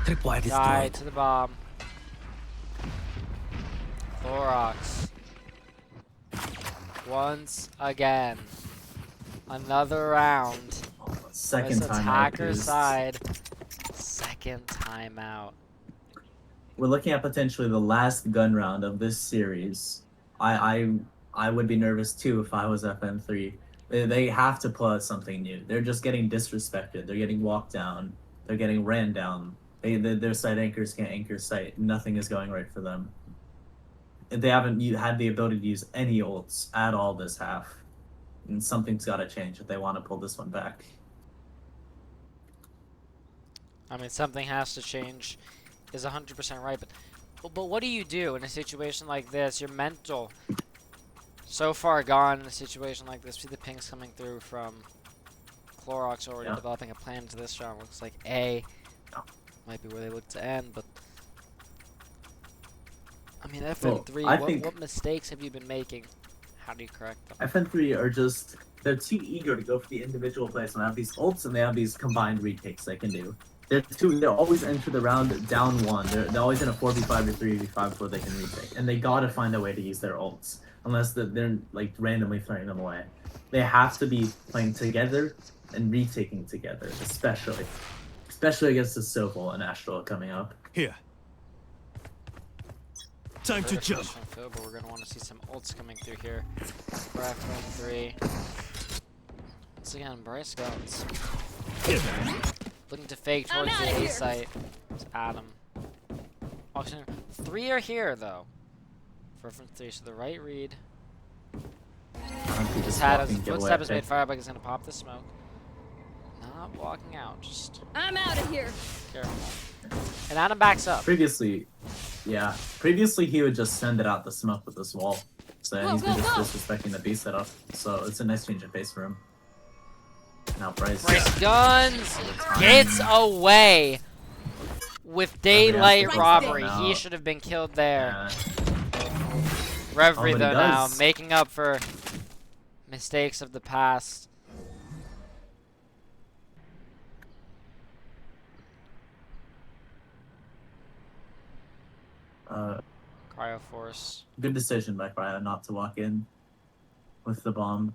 Tripwire die destroyed. to the bomb. Clorox. Once again. Another round. Second This time attacker out. side. Second time out. We're looking at potentially the last gun round of this series. I would be nervous too if I was FN3. They have to pull out something new. They're just getting disrespected. They're getting walked down. They're getting ran down. Their side anchors can't anchor sight. Nothing is going right for them. They haven't had the ability to use any ults at all this half. And something's got to change if they want to pull this one back. I mean, something has to change is 100% right, but what do you do in a situation like this? You're mental. So far gone in a situation like this. See the pings coming through from Clorox already developing a plan to this round. Looks like A might be where they look to end, but I mean, FN3, what mistakes have you been making? How do you correct them? FN3 are just, they're too eager to go for the individual plays and have these ults and they have these combined retakes they can do. They're always enter the round down one. They're always in a 4v5 or 3v5 before they can retake. And they gotta find a way to use their ults. Unless they're like randomly throwing them away. They have to be playing together and retaking together, especially. Especially against the Sovol and Astral coming up. Here. Time to First jump. push from Phil, but we're going to want to see some ults coming through here for FN3. Once again, Bryce Guns. Looking to fake I'm towards outta the A here. site. It's Adam. Auction. 3 are here, though. For FN3, so the right read. Just had his footstep has made Firebug is going to pop the smoke. Not walking out, just I'm out of here. careful. And Adam backs up. Previously he would just send it out the smoke with this wall. So Go, he's been go, just go. disrespecting the B setup. So it's a nice change of pace for him. Now Bryce. Bryce Guns gets away with daylight Right robbery. there. He should have been killed there. Yeah. Reverie, but he though, now does. making up for mistakes of the past. Cryo Force. Good decision by Cryo not to walk in with the bomb.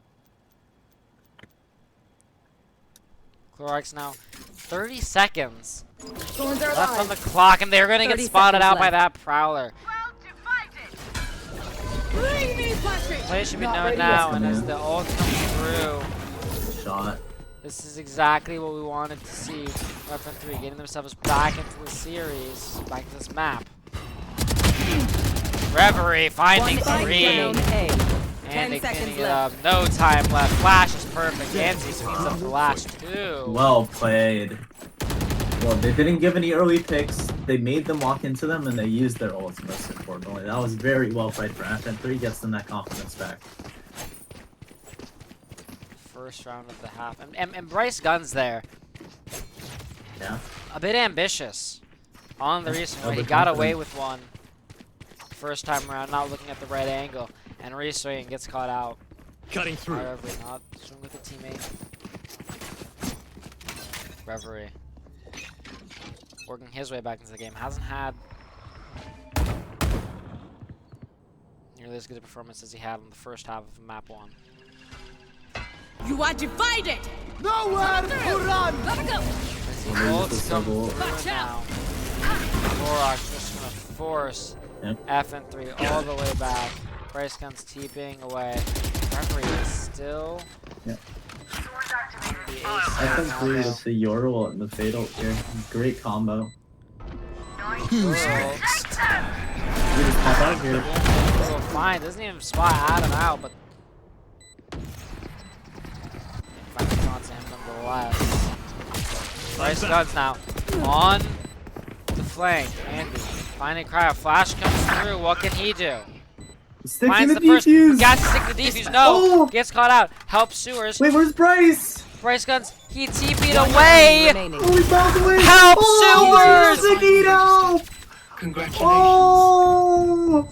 Clorox now 30 seconds Phones are left on the live. clock, and they're going to get 30 spotted seconds out by left. that Prowler. Bring me flashing. Play should be Not known ready now, yet. and as the ult comes through, Shot. this is exactly what we wanted to see. FN3 getting themselves back into the series, back to this map. Reverie finding One spike 3. down A. And 10 they seconds cleaning it up. left. No time left. Flash is perfect. Yancy speeds up the last 2. Well played. Well, they didn't give any early picks. They made them walk into them, and they used their ults most importantly. That was very well played for FN3. Gets them that confidence back. first round of the half. And Bryce Gunn's there. Yeah. A bit ambitious on the recent where he got away with one first time around, not looking at the right angle, and reswing and gets caught out. Cutting through. Reverie not swing with a teammate. Reverie working his way back into the game. Hasn't had nearly as good a performance as he had in the first half of map 1. You are divided. Nowhere to run! Gotta go! He ults come through Watch now. Clorox just gonna force FN3 all the way back. Bryce Gunn's TPing away. Reverie is still. Yep. The ace FN3 with the Yorl and the Fatal here. Great combo. Girl. We just pop out here. Oh, fine. Doesn't even spot Adam out, but finally taunts him nonetheless. Bryce Gunn's now on the flank. Andy finding Cryo. Flash comes through. What can he do? Stick in Finds the the first. defuse! Got to stick the defuse. No. Oh! Gets caught out. Helps Sewers. Wait, where's Bryce? Bryce Gunn's. He TP'd away. Remaining. Oh, he fell away! Help Oh, Sewers! Zigito! Congratulations. Oh!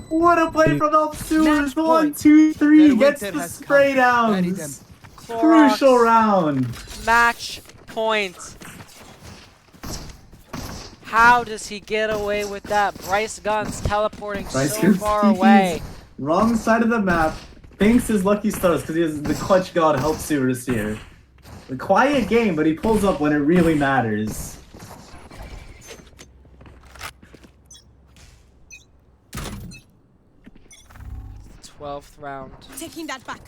What a play from Help Sewers! Match 1, point. 2, 3 Their gets winter the has spray come. Bury them. downs! Clorox. Crucial round! Match point. How does he get away with that? Bryce Gunn's teleporting Bryce so Gunn's far TPs. away. Wrong side of the map. Thinks his lucky stars because he has the clutch god Help Sewers here. A quiet game, but he pulls up when it really matters. The 12th round Taking that back.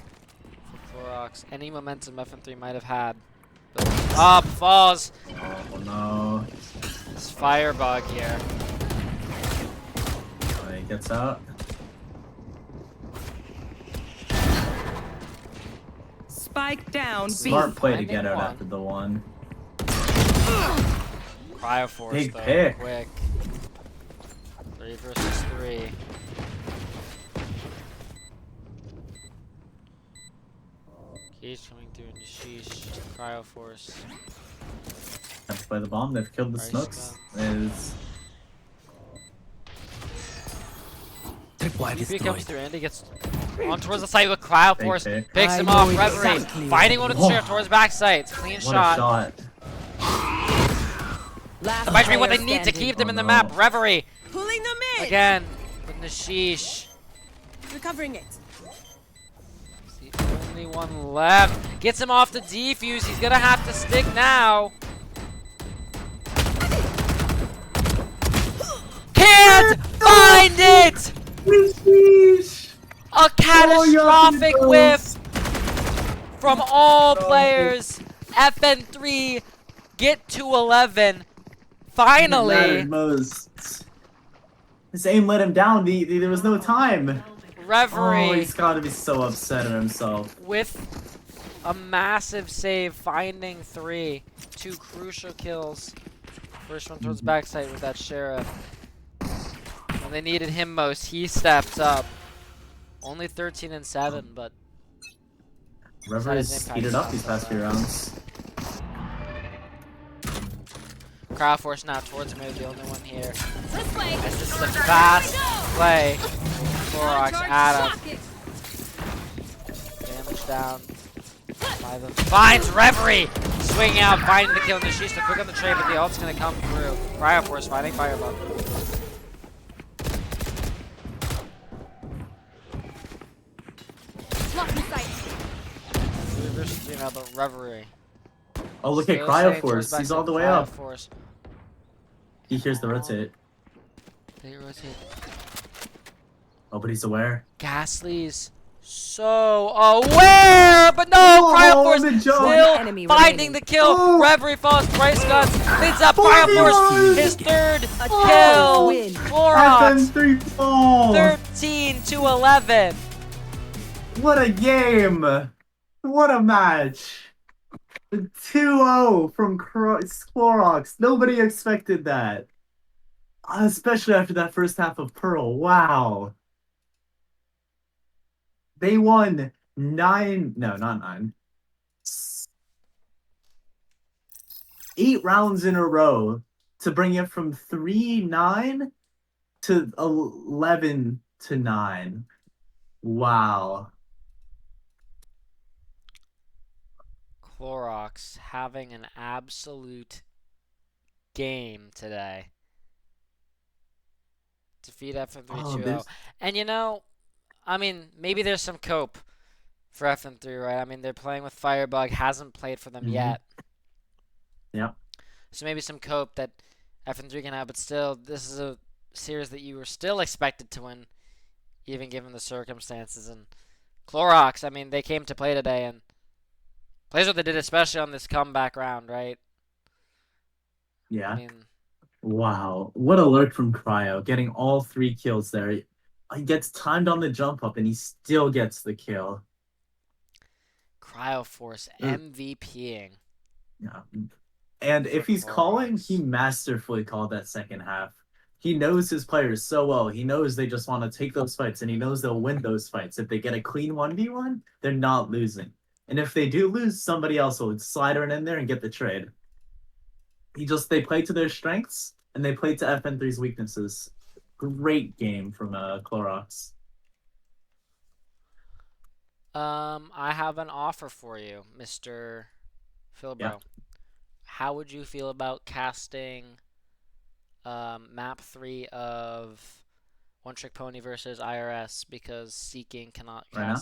for Clorox. Any momentum FN3 might have had. Up, falls. Oh no. It's Firebug here. Oh, he gets out. Spike down. B. Smart play to Finding get out one. after the one. Cryoforce Big though, pick. quick. 3 versus 3. Keys coming through into Sheesh. Cryoforce. Have to play the bomb. They've killed the Bryce Snooks. Is Tripwire TP comes destroyed. through and he gets on towards the site with Cryoforce. Big pick. Picks him I off. know Reverie exactly fighting what one you with the towards backside. It's a clean what shot. a shot. Last That might be what they player need to standing. keep them in the Oh, map. no. Reverie Pulling them in. again with the Sheesh. Recovering it. It's the only one left. Gets him off the defuse. He's gonna have to stick now. Can't find it! Sheesh. A catastrophic Oh, whiff from all players. FN3 get to 11. Finally. Mattered most. His aim let him down. There was no time. Oh, Reverie he's gotta be so upset at himself. with a massive save, finding 3. 2 crucial kills. First one towards backside with that Sheriff. When they needed him most, he stepped up. Only 13 and 7, but Reverie Besides has impact speeded up these shots, past few rounds. Cryoforce now towards him, maybe the only one here. This way! As this is a fast play. Clorox Charge Adam. socket. Damage down. By the finds Reverie! Swinging out, finding the kill in the Sheesh to quick on the trade, but the ult's gonna come through. Cryoforce fighting Firebug. Lock in sight. 3 versus 3 now, but Reverie. Oh, look at Still staying towards Cryoforce. He's backside. all the way up. Cryoforce. He hears the rotate. They rotate. Oh, but he's aware. Ghastly's so aware, but no, Oh, Cryoforce the jump. still Enemy finding remaining. the kill. Oh. Reverie falls, Bryce Guns cleans up 41. Cryoforce, his 3rd kill. Win. Clorox, FN3 fall. 13 to 11. What a game! What a match! 2-0 from Clorox. Nobody expected that. Especially after that first half of Pearl. Wow. They won 9... No, not 9. 8 rounds in a row to bring it from 3-9 to 11-9. Wow. Clorox having an absolute game today. Defeat FN3 Oh, 2-0. this. And you know, I mean, maybe there's some cope for FN3, right? I mean, they're playing with Firebug, hasn't played for them yet. Yep. So maybe some cope that FN3 can have, but still, this is a series that you were still expected to win, even given the circumstances. And Clorox, I mean, they came to play today, and plays what they did, especially on this comeback round, right? Yeah. I mean, Wow. What a lurk from Cryo, getting all 3 kills there. He gets timed on the jump up and he still gets the kill. Cryoforce MVPing. Yeah. And if he's calling, he masterfully called that second half. He knows his players so well. He knows they just want to take those fights, and he knows they'll win those fights. If they get a clean 1v1, they're not losing. And if they do lose, somebody else will slide her in there and get the trade. They play to their strengths, and they play to FN3's weaknesses. Great game from Clorox. I have an offer for you, Mr. Philbro. Yeah. How would you feel about casting map 3 of One Trick Pony versus IRS, because Seeking cannot Right now? cast